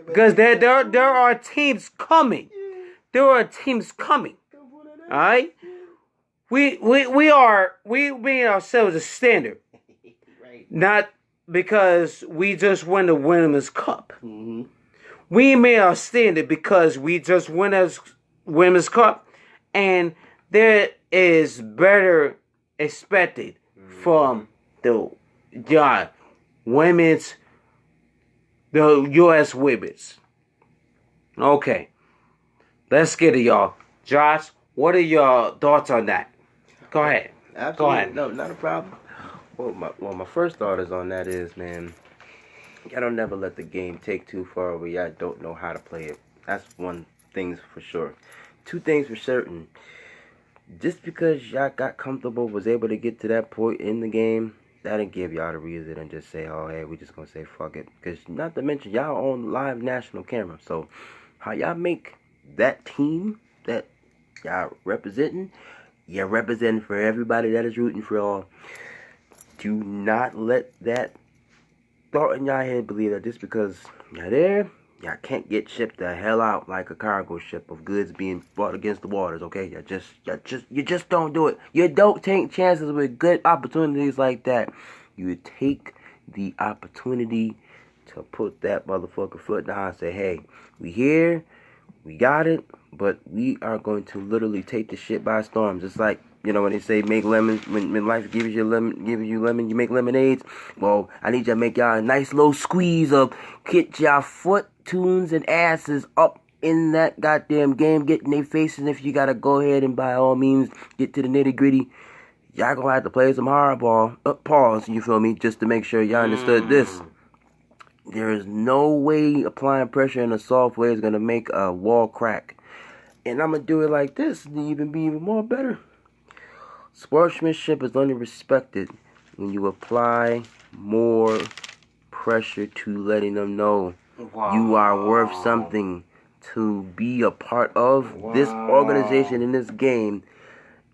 Because there are teams coming. There are teams coming. All right. We made ourselves a standard. Not because we just won the Women's Cup. We made our standard because we just won a Women's Cup, and there is better expected from the women's, the U.S. women's. Okay, let's get it, y'all. Josh, what are your thoughts on that? Go ahead. Absolutely. Go ahead. No, not a problem. Well, my first thought is on that is, man, y'all don't never let the game take too far where y'all don't know how to play it. That's one thing for sure. Two things for certain. Just because y'all got comfortable, was able to get to that point in the game, that didn't give y'all the reason and just say, oh, hey, we just gonna say fuck it. Because not to mention, y'all on live national camera. So, how y'all make that team that y'all representing, you're representing for everybody that is rooting for y'all. Do not let that thought in y'all head believe that just because y'all there, y'all can't get shipped the hell out like a cargo ship of goods being fought against the waters, okay? You just don't do it. You don't take chances with good opportunities like that. You take the opportunity to put that motherfucker foot down and say, hey, we here, we got it, but we are going to literally take the shit by storm. Just like, you know, when they say make lemons, when life gives you lemon, you make lemonades. Well, I need you to make y'all a nice little squeeze of get y'all foot, tunes, and asses up in that goddamn game, get in their faces. If you gotta go ahead and by all means get to the nitty gritty, y'all gonna have to play some hardball. Pause, you feel me? Just to make sure y'all understood this. There is no way applying pressure in a soft way is gonna make a wall crack. And I'm gonna do it like this to even be even more better. Sportsmanship is only respected when you apply more pressure to letting them know you are worth something, to be a part of this organization in this game,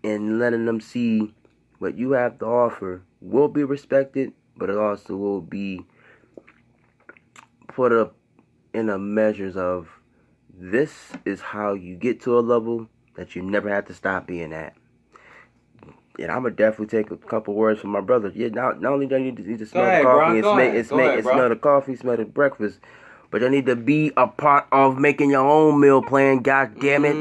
and letting them see what you have to offer will be respected, but it also will be put up in a measures of this is how you get to a level that you never have to stop being at. And I'm gonna definitely take a couple words from my brother. Yeah, not only do you need to smell the coffee and smell the coffee, smell the breakfast, but you need to be a part of making your own meal plan. God damn it!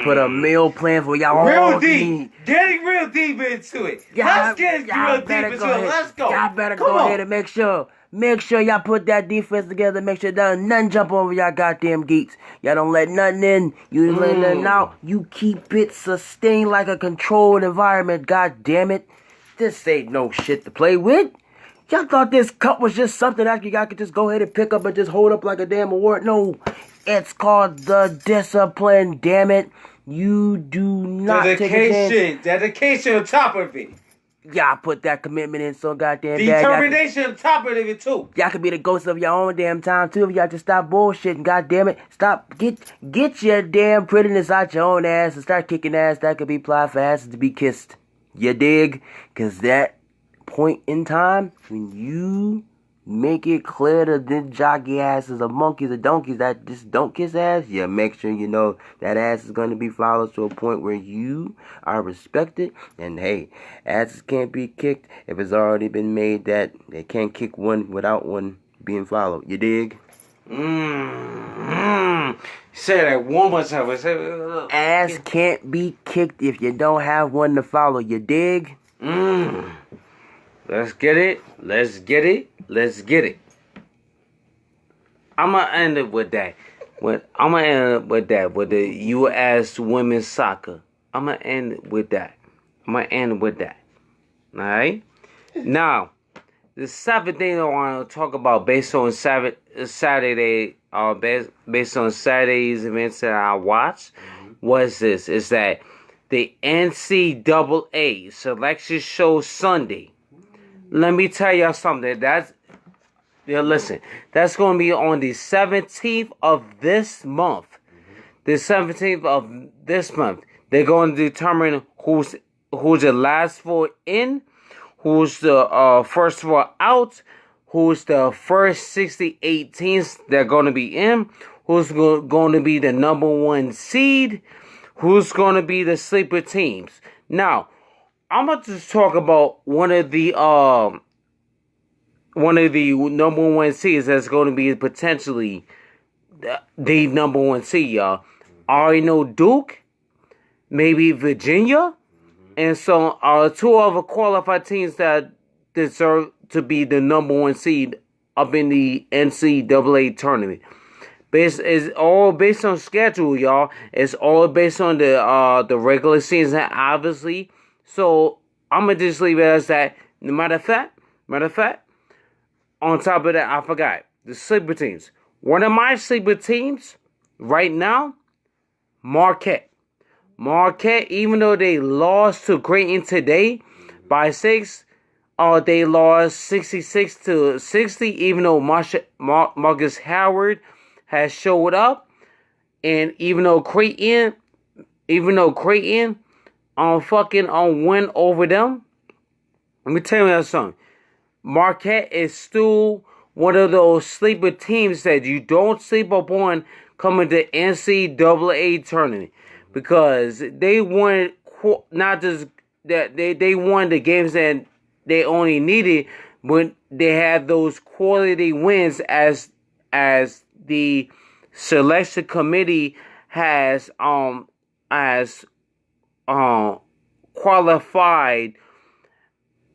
Put a meal plan for y'all. Real deep, getting real deep into it. Let's get real deep into it. Let's go. Y'all better go ahead and make sure Make sure y'all put that defense together. Make sure nothing jump over y'all goddamn gates. Y'all don't let nothing in. You don't let nothing out. You keep it sustained like a controlled environment. God damn it. This ain't no shit to play with. Y'all thought this cup was just something that y'all could just go ahead and pick up and just hold up like a damn award. No. It's called the discipline, damn it. You do not take a chance. Dedication on top of it. Y'all put that commitment in so goddamn bad. Determination on top of it too. Y'all could be the ghost of your own damn time too if y'all just stop bullshitting. Goddamn it, stop. Get your damn prettiness out your own ass and start kicking ass that could be plied for asses to be kissed. You dig? Cause that point in time when you make it clear to the jockey asses of monkeys or donkeys that just don't kiss ass, yeah, make sure you know that ass is going to be followed to a point where you are respected. And hey, asses can't be kicked if it's already been made that they can't kick one without one being followed. You dig? Say that one more time. Ass can't be kicked if you don't have one to follow. You dig? Let's get it. Let's get it. Let's get it. I'm gonna end it with that. With the U.S. women's soccer. I'm gonna end it with that. All right. Now, the seventh thing I want to talk about based on Saturday, based on Saturday's events that I watched, was this: is that the NCAA selection show Sunday. Let me tell y'all something. Listen. That's going to be on the 17th of this month. The 17th of this month. They're going to determine who's the last four in, who's the first four out, who's the first 68 teams that are going to be in, who's going to be the number one seed, who's going to be the sleeper teams. Now, I'm about to talk about one of the number one seeds that's going to be potentially the number one seed, y'all. I already know Duke, maybe Virginia, and so two other qualified teams that deserve to be the number one seed up in the NCAA tournament. It's all based on schedule, y'all. It's all based on the regular season, obviously. So I'm gonna just leave it as that. Matter of fact, on top of that, I forgot the sleeper teams. One of my sleeper teams right now, Marquette. Even though they lost to Creighton today by 6, they lost 66-60. Even though Marcus Howard has showed up, and even though Creighton win over them. Let me tell you something. Marquette is still one of those sleeper teams that you don't sleep upon coming to NCAA tournament, because they won not just that they won the games that they only needed, but they had those quality wins as the selection committee has qualified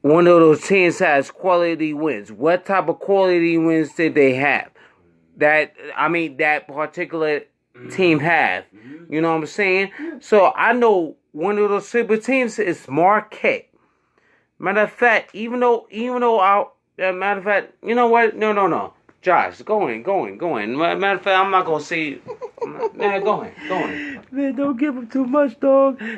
one of those teams has quality wins. What type of quality wins did they have? That particular team have. You know what I'm saying? So I know one of those super teams is Marquette. Matter of fact, you know what? No. Josh, go in. Matter of fact, I'm not gonna say. Man, go in. Man, don't give him too much, dog. No,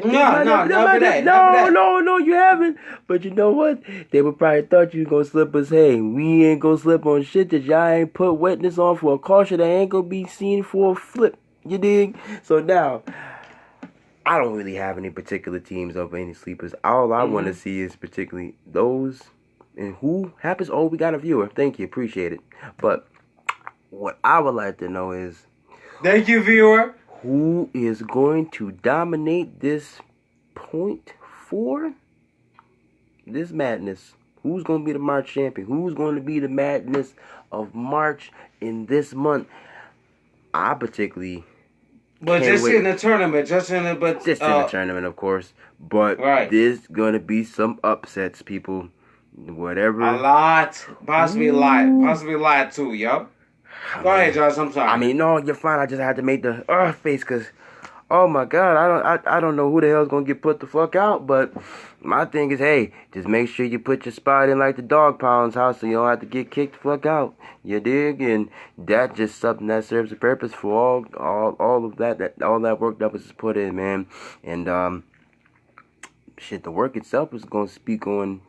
you haven't. But you know what? They would probably thought you was gonna slip us. Hey, we ain't gonna slip on shit that y'all ain't put wetness on for a caution that ain't gonna be seen for a flip. You dig? So now, I don't really have any particular teams over any sleepers. All I want to see is particularly those. And who happens? Oh, we got a viewer. Thank you. Appreciate it. But what I would like to know is... Thank you, viewer. Who is going to dominate this point for this madness? Who's going to be the March champion? Who's going to be the madness of March in this month? I particularly... But just in the tournament. Just in the tournament, of course. But There's going to be some upsets, people. whatever. A lot. Possibly a lot. Possibly a lot too, yo. Go ahead, Josh. I'm sorry. I mean, no, you're fine. I just had to make the face because, oh my God, I don't know who the hell's gonna get put the fuck out. But my thing is, hey, just make sure you put your spot in like the dog pound's house, so you don't have to get kicked the fuck out. You dig? And that's just something that serves a purpose for all of that all that work that was put in, man. And shit, the work itself is gonna speak on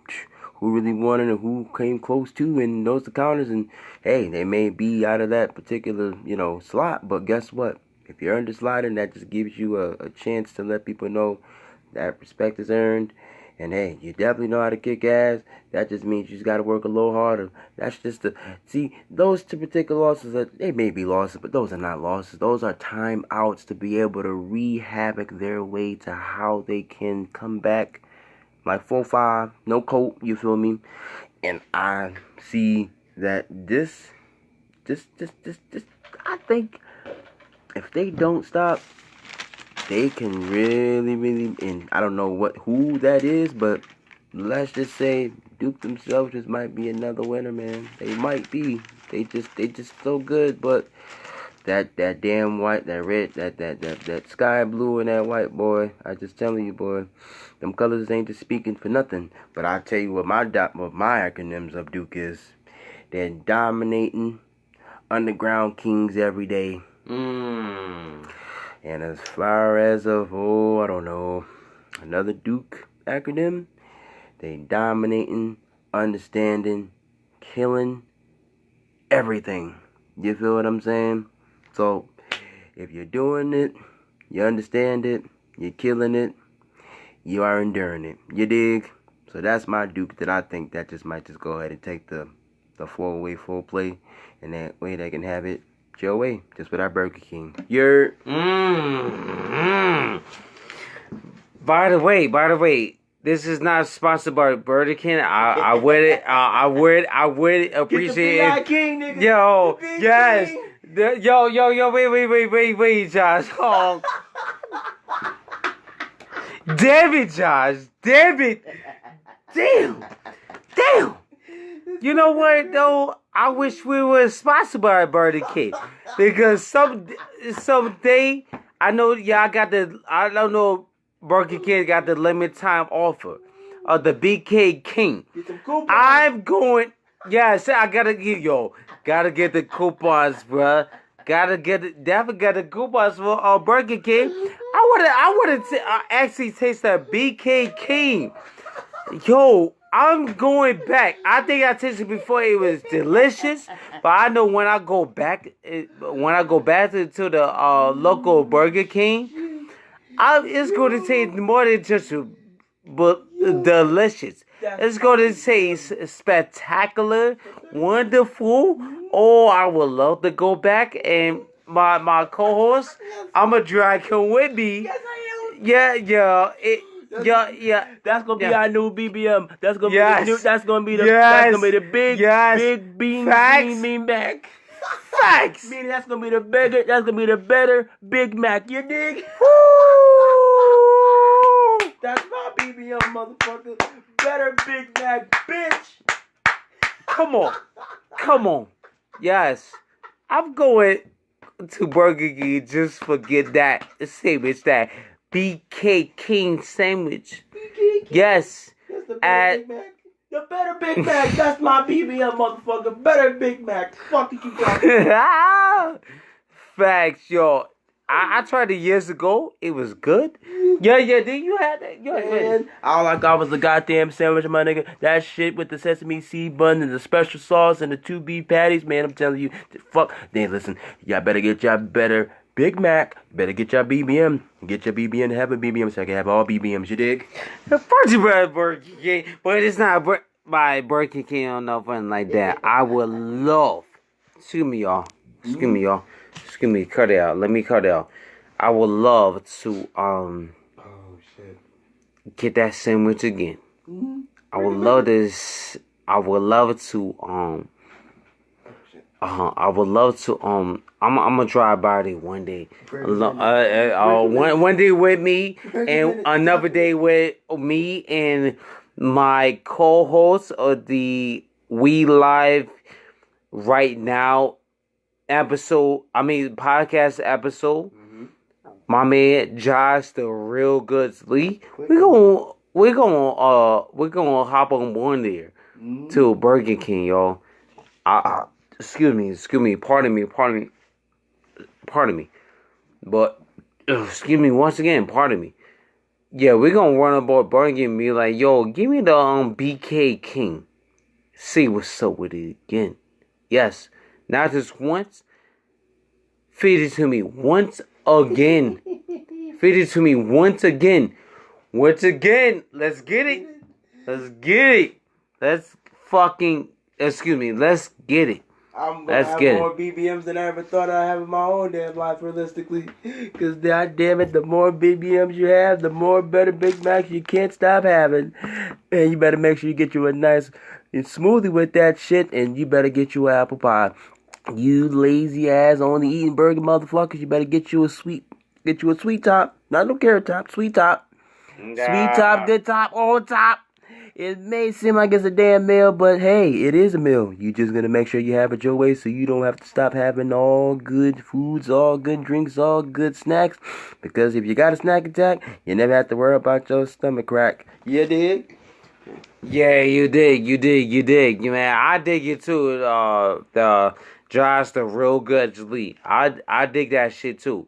who really won and who came close to, and those encounters. And hey, they may be out of that particular, slot, but guess what? If you're under sliding, that just gives you a chance to let people know that respect is earned. And hey, you definitely know how to kick ass. That just means you just got to work a little harder. That's just see, those two particular losses, they may be losses, but those are not losses. Those are timeouts to be able to re-havoc their way to how they can come back like 4-5, no coat, you feel me? And I see that this, I think if they don't stop, they can really, and I don't know who that is, but let's just say Duke themselves just might be another winner, man. They might be. They just so good, but that damn white, that red, that sky blue and that white, boy, I just telling you, boy, them colors ain't just speaking for nothing. But I tell you what my acronyms of Duke is. They're dominating underground kings every day. And as far as I don't know, another Duke acronym, they dominating, understanding, killing everything. You feel what I'm saying? So, if you're doing it, you understand it, you're killing it, you are enduring it. You dig? So that's my Duke that I think that just might just go ahead and take the 4-way full play, and that way they can have it your way, just with our Burger King. You're. By the way, this is not sponsored by Burger King. I would appreciate it. King, nigga. Yo, yes. King. Yo, wait, Josh. Oh. Damn it, Josh. Damn it. Damn. You know what, though? I wish we were sponsored by Burger King. Because someday, I know y'all I don't know, Burger King got the limited time offer of the BK King. I'm going, I gotta get the coupons, bruh. Definitely got the coupons for Burger King. I wanna actually taste that BK King. Yo, I'm going back. I think I tasted it before. It was delicious, but I know when I go back to the local Burger King, it's going to taste more than just delicious. It's going to taste spectacular, wonderful. Oh, I would love to go back, and my co-host, I'm gonna drag him with me. Yeah. That's gonna be our new BBM. That's gonna be the big bean Mac. Facts. Meaning that's gonna be the better Big Mac. You dig? Woo! That's my BBM, motherfucker. Better Big Mac, bitch. Come on. Yes, I'm going to Burger King just for get that sandwich, that BK King sandwich. BK King. Yes. That's the better Big Mac. The better Big Mac. That's my BBM, motherfucker. Better Big Mac. Fuck did you talking? Facts, yo. I tried it years ago. It was good. Yeah. Did you have that? Man, all I got was the goddamn sandwich, my nigga. That shit with the sesame seed bun and the special sauce and the 2 beef patties, man. I'm telling you, fuck. Then listen, y'all better get y'all better Big Mac. Better get y'all BBM. Get your BBM to have a BBM so I can have all BBMs. You dig? First of all, Burger King, but it's not by Burger King or nothing like that. I would love. Excuse me, y'all. Cut it out. Let me cut it out. I would love to get that sandwich again. I would love this. I would love to I'm gonna drive by there one day. One day with me, and another day with me and my co-host of the We Live Right Now podcast episode. My man Josh, the real goods Lee. We're gonna hop on board there to Burger King, y'all. Excuse me, pardon me. But excuse me once again, pardon me. Yeah, we're gonna run aboard Burger King and be like, yo, give me the BK King. See what's up with it again. Yes, not just once. Feed it to me once again. Feed it to me once again. Once again. Let's get it. Let's get it. Let's get it. I'm gonna have more BBMs than I ever thought I'd have in my own damn life, realistically. Because, god damn it, the more BBMs you have, the more better Big Macs you can't stop having. And you better make sure you get you a nice smoothie with that shit, and you better get you an apple pie. You lazy ass only eating burger motherfuckers, you better get you a sweet top. Not no carrot top, sweet top. Nah. Sweet top, good top, all top. It may seem like it's a damn meal, but hey, it is a meal. You just gonna make sure you have it your way so you don't have to stop having all good foods, all good drinks, all good snacks. Because if you got a snack attack, you never have to worry about your stomach crack. You dig? Yeah, you dig. Man, I dig it too. The Josh, the real good Lee. I dig that shit too.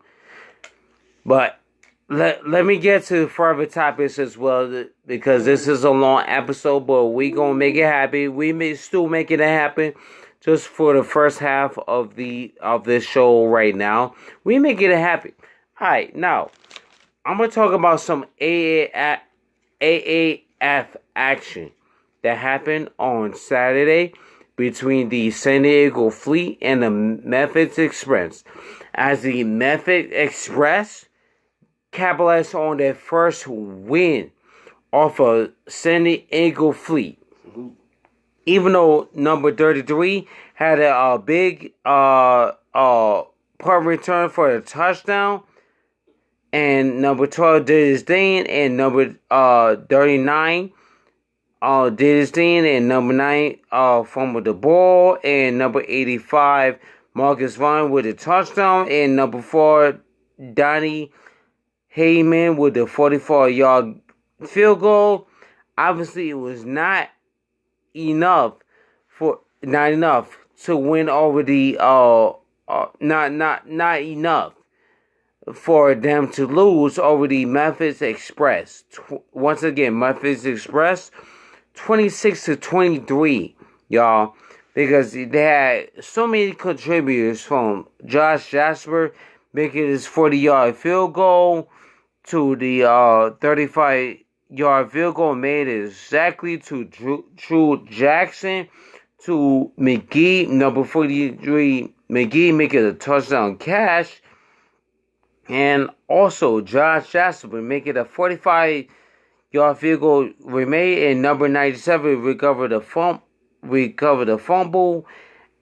But let me get to further topics as well, because this is a long episode, but we gonna make it happen. We may still making it happen just for the first half of this show right now. We making it happen. Alright, now I'm gonna talk about some AAF action that happened on Saturday between the San Diego Fleet and the Memphis Express. As the Memphis Express capitalized on their first win off of San Diego Fleet. Even though number 33 had a big punt return for a touchdown, and number 12 did his thing, and number 39 did his thing, and number 9 fumbled the ball, and number 85 Marcus Vaughn with a touchdown, and number 4 Donnie Heyman with the 44-yard field goal. Obviously, it was not enough to win over the not enough for them to lose over the Memphis Express. Once again, Memphis Express 26-23, y'all, because they had so many contributors from Josh Jasper making his 40-yard field goal to the 35-yard field goal made exactly to Drew Jackson, to McGee, number 43, McGee making a touchdown catch, and also Josh Jasper making a 45-yard field goal remade, and number 97 recovered the fumble,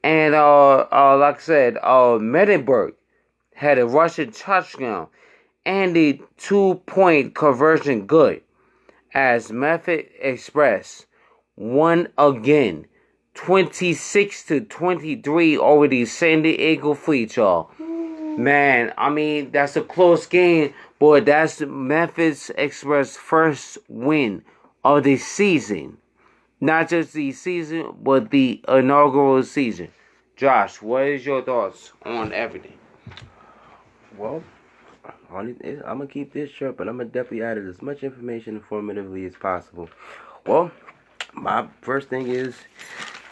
and like I said, Mettenberg had a rushing touchdown and the 2-point conversion good, as Memphis Express won again 26-23 over the San Diego Fleet, y'all. Man, I mean, that's a close game, but that's Memphis Express' first win of the season. Not just the season, but the inaugural season. Josh, what is your thoughts on everything? Well, I'm going to keep this short, but I'm going to definitely add as much information informatively as possible. Well, my first thing is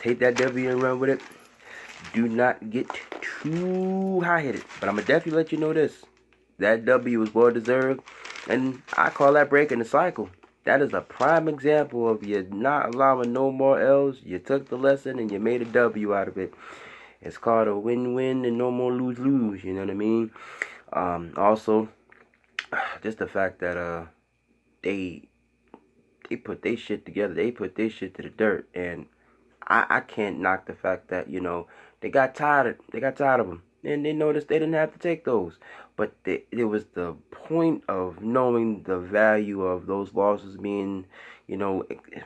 take that W and run with it. Do not get too high-headed. But I'm going to definitely let you know this. That W was well-deserved, and I call that breaking the cycle. That is a prime example of you not allowing no more L's. You took the lesson and you made a W out of it. It's called a win-win and no more lose-lose, you know what I mean? Also, just the fact that they put their shit together, they put their shit to the dirt, and I can't knock the fact that, you know, they got tired of them, and they noticed they didn't have to take those, but it was the point of knowing the value of those losses being,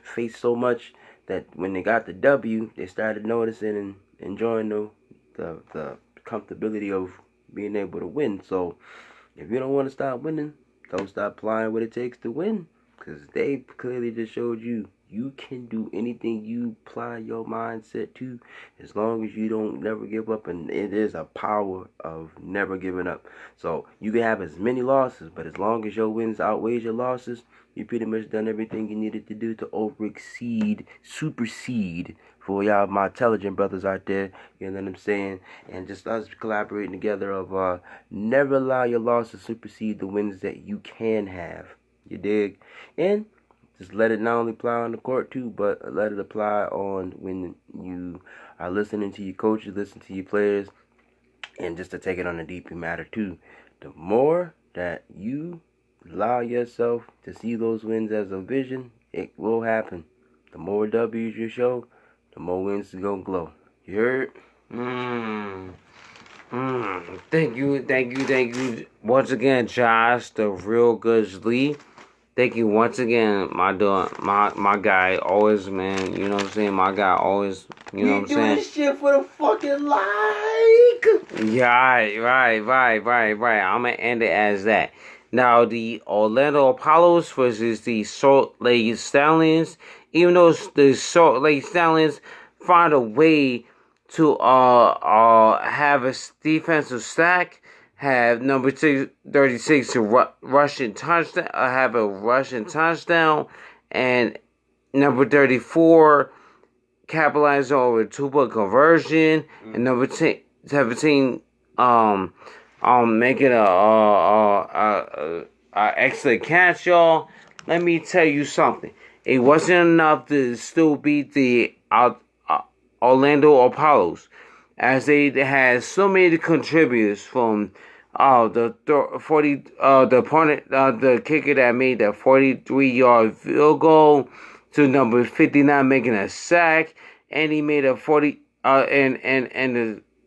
faced so much that when they got the W, they started noticing and enjoying the comfortability of being able to win. So if you don't want to stop winning, don't stop applying what it takes to win. Because they clearly just showed you can do anything you apply your mindset to, as long as you don't never give up. And it is a power of never giving up. So you can have as many losses, but as long as your wins outweighs your losses, you pretty much done everything you needed to do to supersede for y'all my intelligent brothers out there. You know what I'm saying? And just us collaborating together of never allow your losses supersede the wins that you can have. You dig? And just let it not only apply on the court too, but let it apply on when you are listening to your coaches, listen to your players, and just to take it on a deeper matter too. The more that you allow yourself to see those wins as a vision, it will happen. The more W's you show, the more wins is gonna glow. You heard? Thank you. Once again, Josh, the real good Lee. Thank you once again, my guy. Always, man. You know what I'm saying? My guy always. You know what I'm saying? We do this shit for the fucking like. Yeah, right. I'm gonna end it as that. Now, the Orlando Apollos versus the Salt Lake Stallions. Even though the Salt Lake Stallions find a way to have a defensive stack, have number 36 to rushing touchdown, have a rushing touchdown, and number 34 capitalize over a 2-point conversion, and number 17 making a excellent catch, y'all. Let me tell you something. It wasn't enough to still beat the Orlando Apollos, as they had so many contributors from the kicker that made that 43-yard field goal, to number 59 making a sack, and he made a 40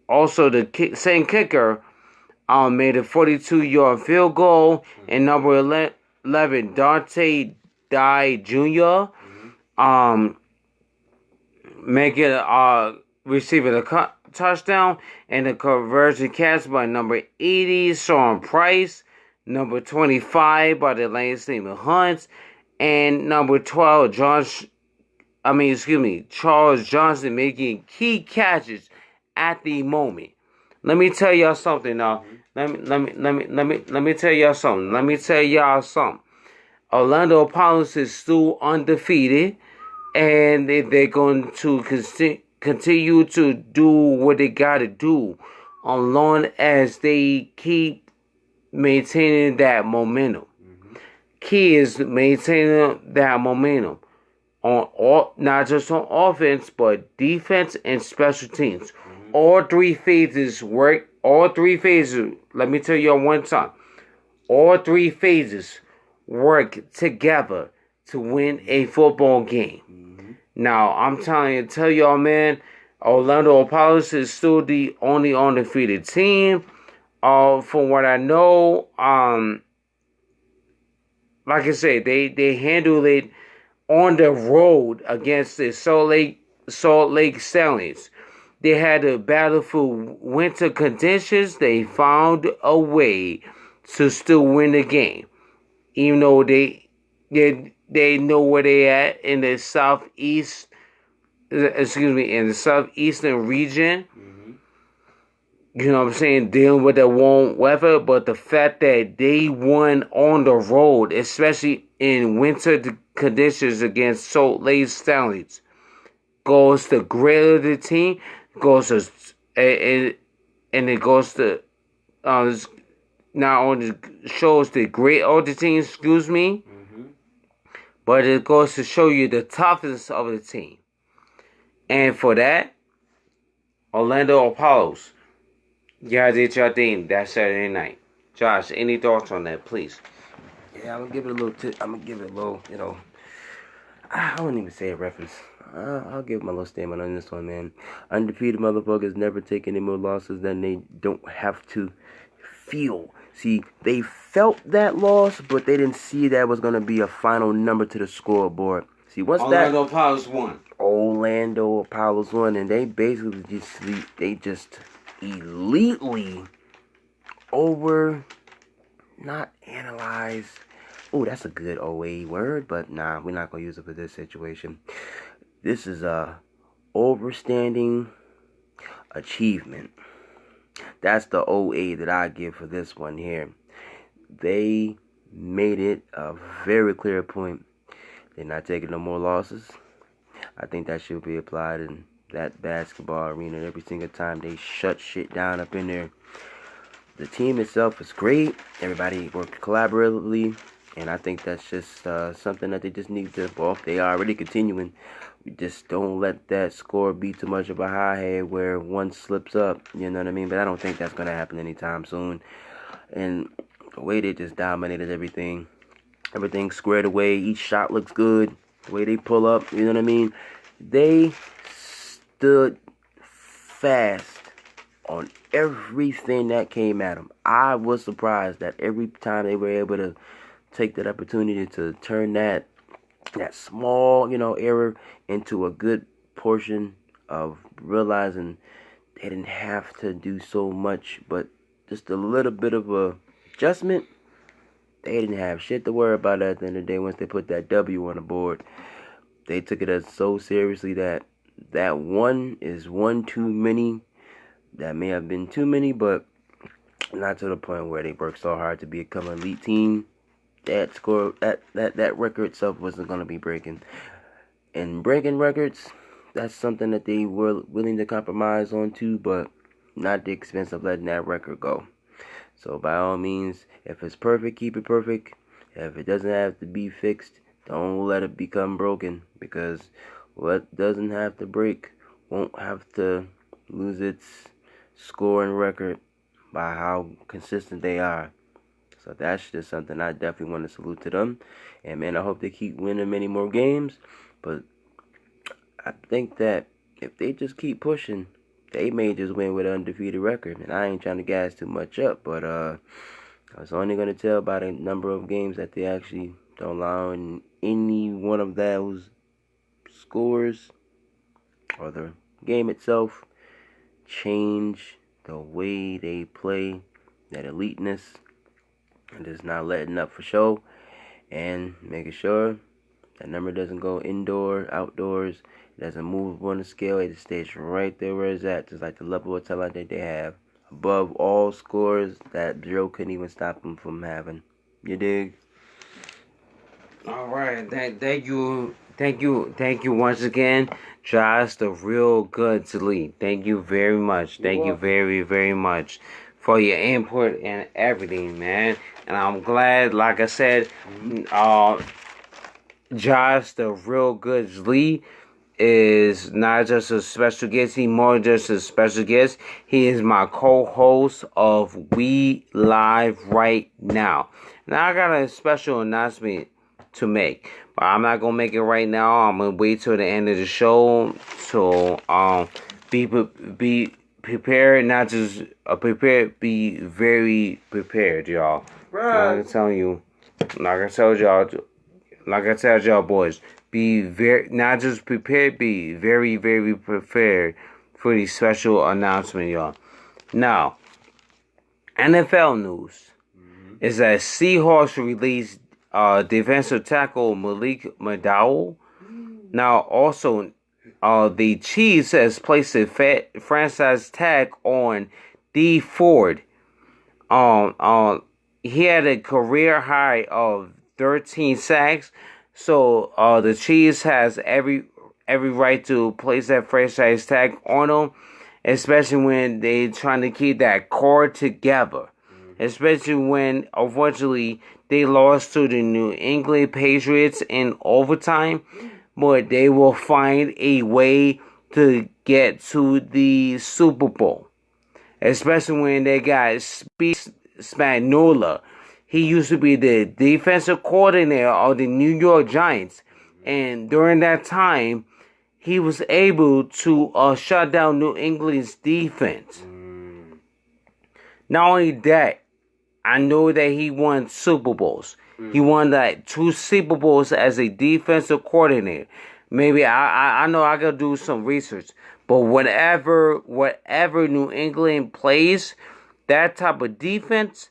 also the same kicker made a 42-yard field goal, and number 11 Dante Dye Jr. Making receiving a touchdown, and the conversion catch by number 80 Sean Price, number 25 by the Lane Stephen Hunt, and number 12 Charles Johnson making key catches at the moment. Let me tell y'all something now. Let me tell y'all something. Orlando Apollos is still undefeated, and they're going to continue to do what they got to do, as long as they keep maintaining that momentum. Key is maintaining that momentum not just on offense, but defense and special teams. All three phases work. Let me tell you one time. All three phases work together to win a football game. Now, I'm tell y'all, man, Orlando Apollos is still the only undefeated team. From what I know, like I said, they handled it on the road against the Salt Lake Stallions. They had to battle for winter conditions. They found a way to still win the game, even though they know where they at in the southeastern region. You know what I'm saying? Dealing with the warm weather, but the fact that they won on the road, especially in winter conditions against Salt Lake Stallions, goes to grade of the team, and it goes to not only shows the grade of the team, but it goes to show you the toughness of the team. And for that, Orlando Apollos, y'all did your thing that Saturday night. Josh, any thoughts on that, please? Yeah, I'm gonna give it a little I'm gonna give it a little, I wouldn't even say a reference. I'll give my little statement on this one, man. Undefeated motherfuckers never take any more losses than they don't have to feel See, they felt that loss, but they didn't see that was going to be a final number to the scoreboard. See, once Orlando Apollos won. Orlando Apollos won, and they basically just elitely not analyze. Oh, that's a good OA word, but nah, we're not going to use it for this situation. This is a overstanding achievement. That's the OA that I give for this one here. They made it a very clear point. They're not taking no more losses. I think that should be applied in that basketball arena every single time they shut shit down up in there. The team itself is great. Everybody worked collaboratively. And I think that's just something that they just need to, well, they are already continuing. We just don't let that score be too much of a high head where one slips up, you know what I mean? But I don't think that's going to happen anytime soon. And the way they just dominated everything squared away, each shot looks good, the way they pull up, you know what I mean? They stood fast on everything that came at them. I was surprised that every time they were able to take that opportunity to turn that small, error into a good portion of realizing they didn't have to do so much, but just a little bit of a adjustment. They didn't have shit to worry about at the end of the day once they put that W on the board. They took it as so seriously that one is one too many. That may have been too many, but not to the point where they worked so hard to become an elite team. That score, that record itself wasn't going to be breaking. And breaking records, that's something that they were willing to compromise on too, but not at the expense of letting that record go. So by all means, if it's perfect, keep it perfect. If it doesn't have to be fixed, don't let it become broken, because what doesn't have to break won't have to lose its scoring record by how consistent they are. So that's just something I definitely want to salute to them. And man, I hope they keep winning many more games. But I think that if they just keep pushing, they may just win with an undefeated record. And I ain't trying to gas too much up, but I was only going to tell by the number of games that they actually don't allow in any one of those scores or the game itself change the way they play, that eliteness, and just not letting up for show, and making sure that number doesn't go indoor, outdoors, it doesn't move on the scale, it just stays right there where it's at, just like the level of talent that they have, above all scores that Joe couldn't even stop them from having. You dig? All right, thank you once again, Josh, the real good lead. Thank you very much. Thank you very, very much for your input and everything, man. And I'm glad, like I said, Josh, the real good lead, is not just a special guest, he more just a special guest. He is my co-host of We Live Right Now. Now I got a special announcement to make, but I'm not gonna make it right now. I'm gonna wait till the end of the show. So be prepared, not just prepared, be very prepared, y'all. Right. Like I tell you, like I told y'all boys, be very, not just prepared, be very, very prepared for the special announcement, y'all. Now, NFL news is that Seahawks released defensive tackle Malik McDowell. Now, also, the Chiefs has placed a franchise tag on D Ford. He had a career high of 13 sacks. So the Chiefs has every right to place that franchise tag on him, especially when they trying to keep that core together. Especially when, unfortunately, they lost to the New England Patriots in overtime. But they will find a way to get to the Super Bowl. Especially when they got Spagnuolo. He used to be the defensive coordinator of the New York Giants. And during that time, he was able to shut down New England's defense. Not only that, I know that he won Super Bowls. He won like 2 Super Bowls as a defensive coordinator. Maybe I know I gotta do some research. But whatever New England plays, that type of defense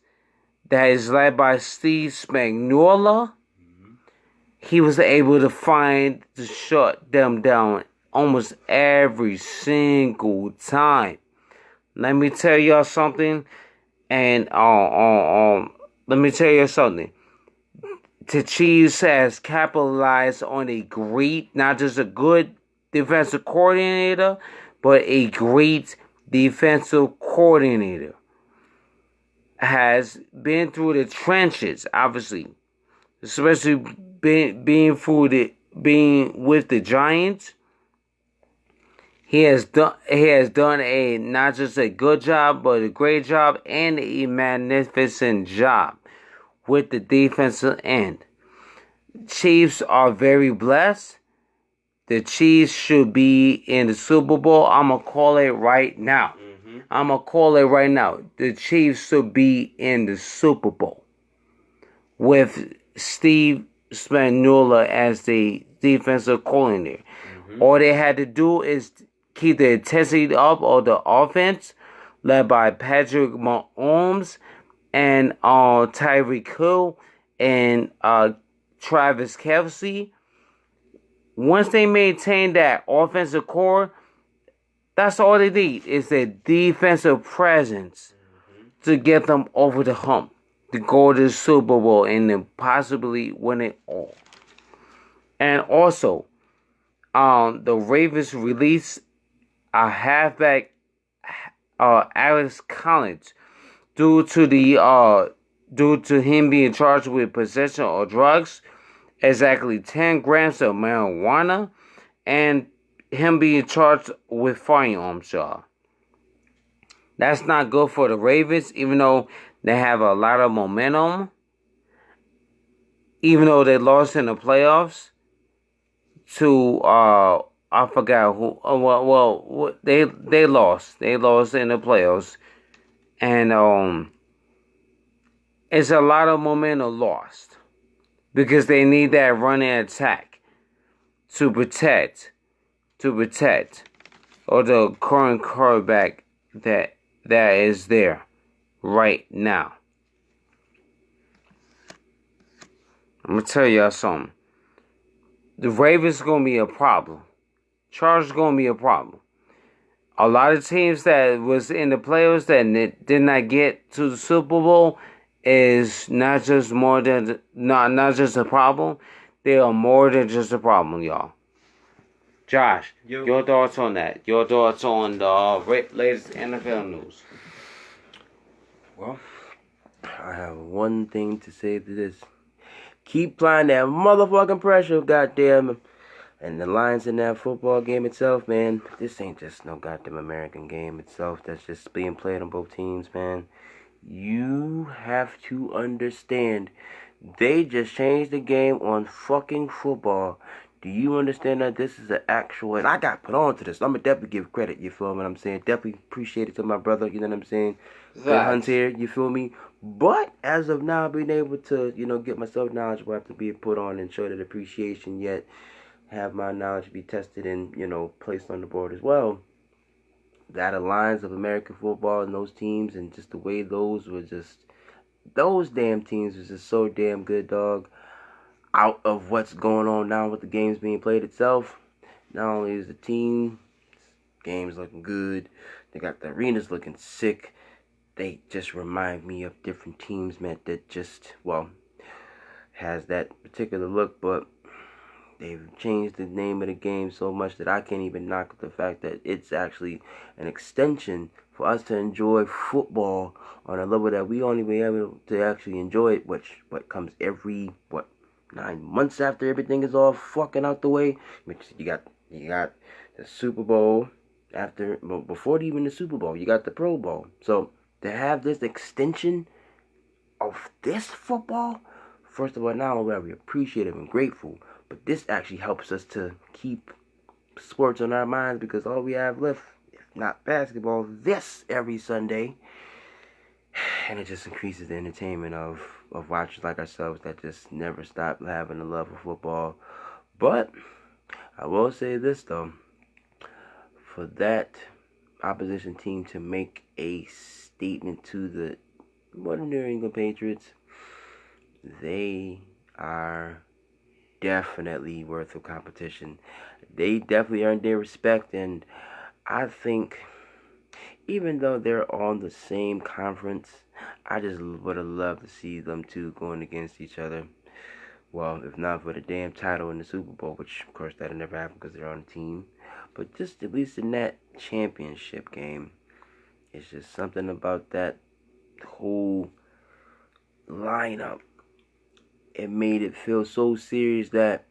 that is led by Steve Spagnuolo, he was able to shut them down almost every single time. Let me tell y'all something, and let me tell you something. The Chiefs has capitalized on a great, not just a good defensive coordinator, but a great defensive coordinator. Has been through the trenches, obviously, especially being with the Giants. He has done a not just a good job, but a great job and a magnificent job with the defensive end. Chiefs are very blessed. The Chiefs should be in the Super Bowl. I'm going to call it right now. I'm going to call it right now. The Chiefs should be in the Super Bowl with Steve Spagnuolo as the defensive coordinator. All they had to do is keep the intensity up of the offense, led by Patrick Mahomes and Tyreek Hill and Travis Kelce. Once they maintain that offensive core, that's all they need is their defensive presence to get them over the hump, to go to the Super Bowl and then possibly win it all. And also, the Ravens released a halfback, Alex Collins, due to him being charged with possession of drugs, exactly 10 grams of marijuana, and him being charged with firearms, y'all. That's not good for the Ravens, even though they have a lot of momentum. Even though they lost in the playoffs to I forgot who. They lost. They lost in the playoffs, and it's a lot of momentum lost because they need that running attack to protect or the current quarterback that is there right now. I'm gonna tell y'all something. The Ravens gonna be a problem. Chargers gonna be a problem. A lot of teams that was in the playoffs that did not get to the Super Bowl is not just not just a problem. They are more than just a problem, y'all. Josh, your thoughts on that? Your thoughts on the latest NFL news? Well, I have one thing to say to this. Keep applying that motherfucking pressure, goddamn. And the lines in that football game itself, man. This ain't just no goddamn American game itself that's just being played on both teams, man. You have to understand, they just changed the game on fucking football. Do you understand that this is an actual, and I got put on to this. I'm going to definitely give credit, you feel what I'm saying? Definitely appreciate it to my brother, you know what I'm saying? Good hunts here, you feel me? But as of now, being able to, get myself knowledgeable after being put on and show that appreciation, yet have my knowledge be tested and, placed on the board as well. That alliance of American football and those teams and just the way those damn teams was just so damn good, dog. Out of what's going on now with the games being played itself, not only is the games looking good, they got the arenas looking sick. They just remind me of different teams, man, that just, has that particular look, but they've changed the name of the game so much that I can't even knock the fact that it's actually an extension for us to enjoy football on a level that we only be able to actually enjoy it, which comes every 9 months after everything is all fucking out the way. Which you got the Super Bowl before even the Super Bowl, you got the Pro Bowl. So to have this extension of this football, first of all, not only are we appreciative and grateful, but this actually helps us to keep sports on our minds, because all we have left, if not basketball, this every Sunday. And it just increases the entertainment of watchers like ourselves that just never stop having the love of football. But I will say this though, for that opposition team to make a statement to the New England Patriots, they are definitely worth of competition. They definitely earned their respect, and I think even though they're on the same conference, I just would have loved to see them two going against each other. Well, if not for the damn title in the Super Bowl, which of course that'll never happen because they're on a team, but just at least in that championship game, it's just something about that whole lineup. It made it feel so serious that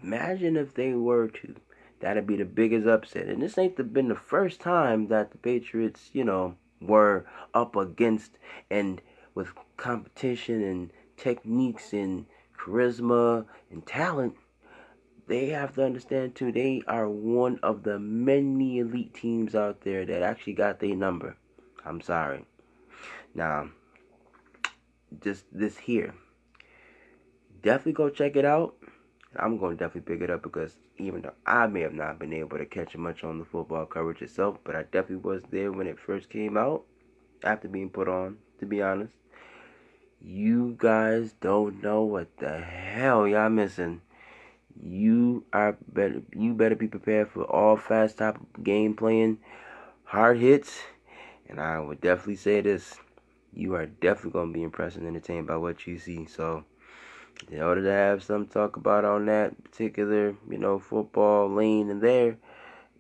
imagine if they were to. That'd be the biggest upset. And this ain't been the first time that the Patriots, were up against and with competition and techniques and charisma and talent. They have to understand too, they are one of the many elite teams out there that actually got their number. I'm sorry. Now, just this here. Definitely go check it out. I'm going to definitely pick it up because even though I may have not been able to catch much on the football coverage itself, but I definitely was there when it first came out, after being put on, to be honest. You guys don't know what the hell y'all missing. You better be prepared for all fast type of game playing, hard hits, and I would definitely say this. You are definitely going to be impressed and entertained by what you see, so in order to have some talk about on that particular, football lane in there,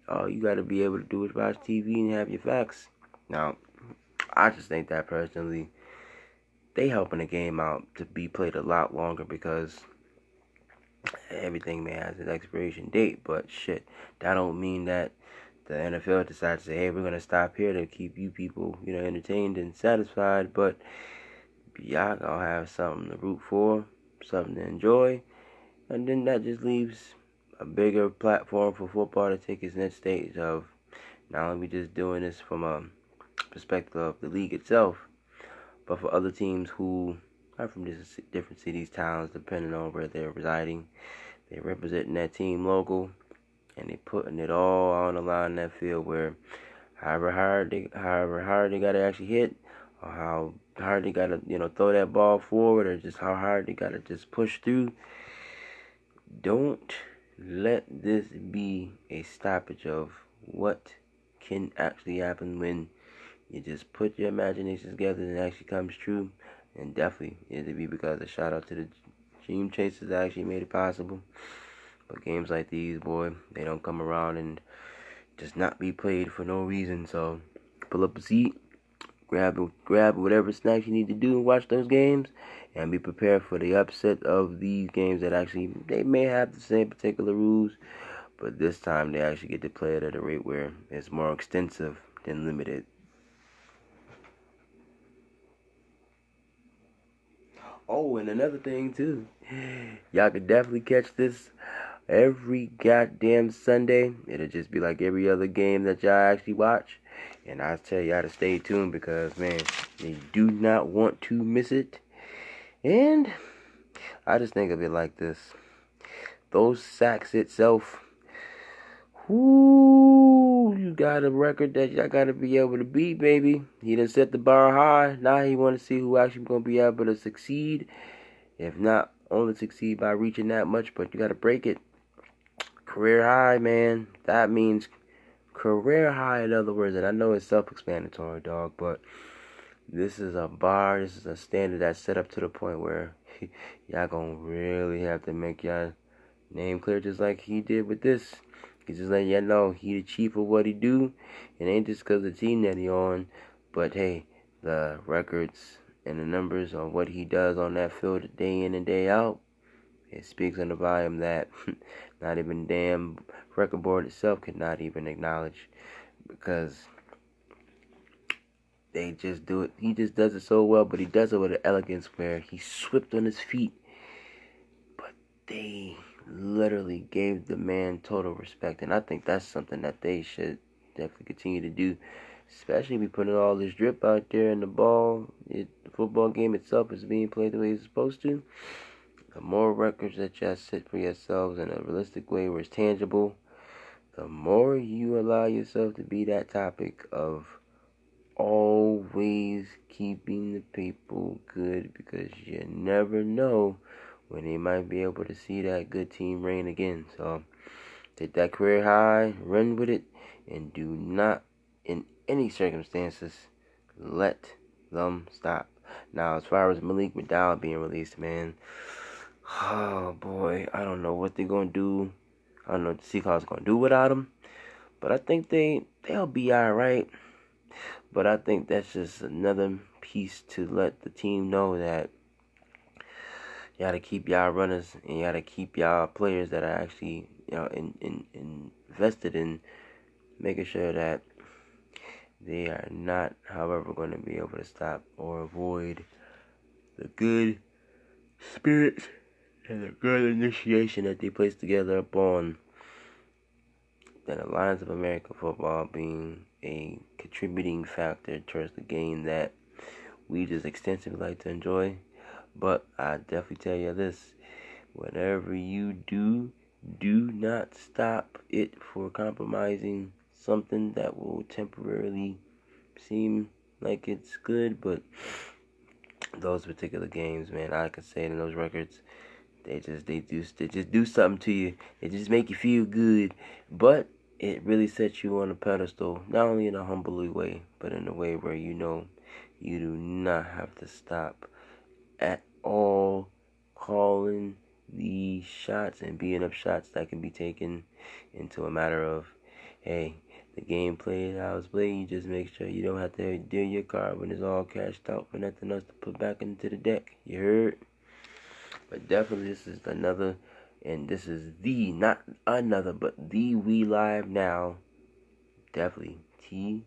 all you got to be able to do is watch TV and have your facts. Now, I just think that personally, they helping the game out to be played a lot longer because everything may has an expiration date, but shit, that don't mean that the NFL decides to say, hey, we're going to stop here to keep you people, entertained and satisfied, but y'all going to have something to root for, something to enjoy, and then that just leaves a bigger platform for football to take its next stage of not only just doing this from a perspective of the league itself, but for other teams who are from different cities, towns, depending on where they're residing. They're representing that team local, and they putting it all on the line in that field where however hard they got to actually hit, or how hard they got to, throw that ball forward, or just how hard they got to just push through. Don't let this be a stoppage of what can actually happen when you just put your imagination together and it actually comes true. And definitely, it'd be because a shout out to the dream chasers that actually made it possible. But games like these, boy, they don't come around and just not be played for no reason. So pull up a seat, grab whatever snacks you need to do and watch those games, and be prepared for the upset of these games that actually they may have the same particular rules, but this time they actually get to play it at a rate where it's more extensive than limited. Oh, and another thing too, y'all could definitely catch this every goddamn Sunday. It'll just be like every other game that y'all actually watch. And I tell y'all to stay tuned because, man, you do not want to miss it. And I just think of it like this. Those sacks itself, whoo, you got a record that y'all got to be able to beat, baby. He done set the bar high. Now he want to see who actually going to be able to succeed. If not, only succeed by reaching that much, but you got to break it. Career high, man. That means career high, in other words. And I know it's self-explanatory, dog, but this is a bar. This is a standard that's set up to the point where y'all gonna really have to make y'all name clear, just like he did with this. He's just letting y'all know he the chief of what he do. It ain't just because of the team that he on, but hey, the records and the numbers on what he does on that field day in and day out, it speaks on the volume that not even damn record board itself cannot even acknowledge, because they just do it. He just does it so well, but he does it with an elegance where he's swift on his feet. But they literally gave the man total respect, and I think that's something that they should definitely continue to do. Especially we putting all this drip out there in the ball. The football game itself is being played the way it's supposed to. The more records that y'all set for yourselves in a realistic way where it's tangible, the more you allow yourself to be that topic of always keeping the people good, because you never know when they might be able to see that good team reign again. So take that career high, run with it, and do not, in any circumstances, let them stop. Now, as far as Malik McDowell being released, man, oh boy, I don't know what they're gonna do. I don't know what the Seahawks gonna do without him, but I think they'll be all right. But I think that's just another piece to let the team know that you gotta keep y'all runners and you gotta keep y'all players that are actually, invested in making sure that they are not, however, going to be able to stop or avoid the good spirits and the good initiation that they place together upon the Alliance of American Football being a contributing factor towards the game that we just extensively like to enjoy. But I definitely tell you this, whatever you do not stop it for compromising something that will temporarily seem like it's good. But those particular games, man, I can say it in those records, they just do something to you. They just make you feel good, but it really sets you on a pedestal, not only in a humble way, but in a way where you know you do not have to stop at all calling the shots and being up shots that can be taken into a matter of, hey, the game played how it's played. You just make sure you don't have to deal your card when it's all cashed out for nothing else to put back into the deck. You heard? But definitely this is another, and this is the, not another, but the We Live Now, definitely THJ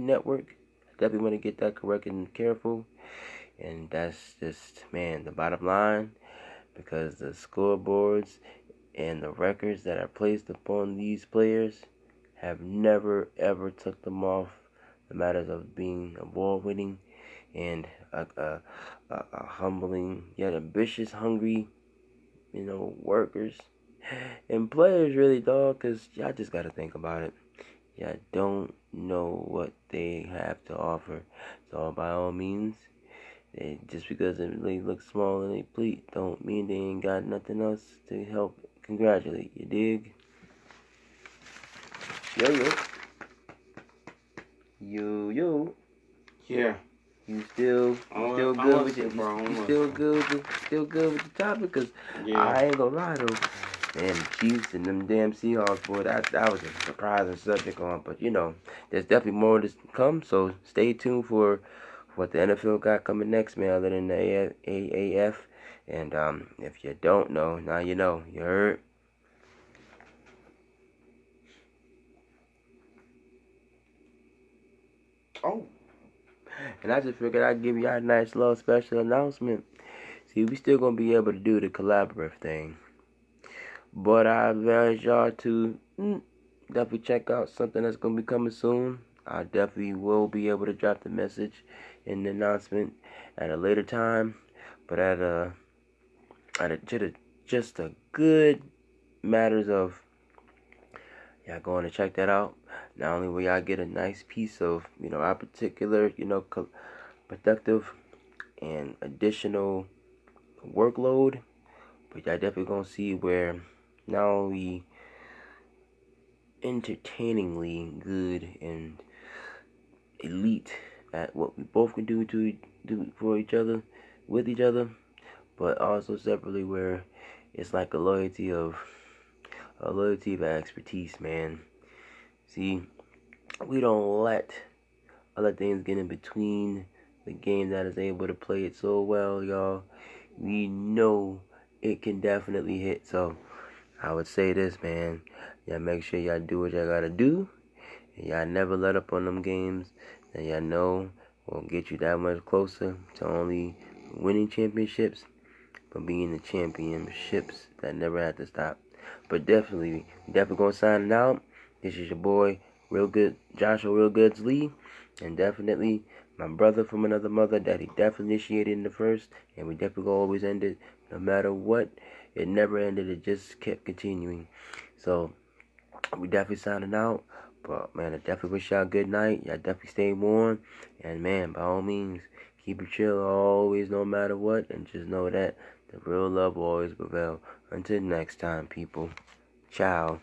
Network. Definitely want to get that correct and careful. And that's just, man, the bottom line, because the scoreboards and the records that are placed upon these players have never ever took them off the matters of being award-winning and a humbling yet ambitious, hungry, workers and players, really, dog, because y'all just got to think about it. Y'all don't know what they have to offer. So by all means, just because it really looks small and they pleat, don't mean they ain't got nothing else to help congratulate. You dig? Yo. Yeah. You still good with it, bro? You still good with the topic? Cause I ain't gonna lie though, man, the Chiefs and them damn Seahawks, boy, that was a surprising subject on. But there's definitely more to come. So stay tuned for what the NFL got coming next, man. Other than the AAF, and if you don't know, now you know. You heard? Oh. And I just figured I'd give y'all a nice little special announcement. See, we still gonna be able to do the collaborative thing, but I advise y'all to definitely check out something that's gonna be coming soon. I definitely will be able to drop the message in the announcement at a later time, but just a good matters of y'all going to check that out. Not only will y'all get a nice piece of, our particular, productive and additional workload, but y'all definitely gonna see where not only entertainingly good and elite at what we both can do for each other, with each other, but also separately where it's like a loyalty of expertise, man. See, we don't let other things get in between the game that is able to play it so well, y'all. We know it can definitely hit. So I would say this, man. Y'all make sure y'all do what y'all gotta do. And y'all never let up on them games that y'all know will get you that much closer to only winning championships, but being the championships that never had to stop. But definitely gonna sign it out. This is your boy, Real Good, Joshua Real Goods Lee, and definitely my brother from another mother that he definitely initiated in the first, and we definitely always end it no matter what. It never ended, it just kept continuing. So we definitely signing out. But man, I definitely wish y'all a good night. Y'all definitely stay warm. And man, by all means, keep it chill always, no matter what. And just know that the real love will always prevail. Until next time, people. Ciao.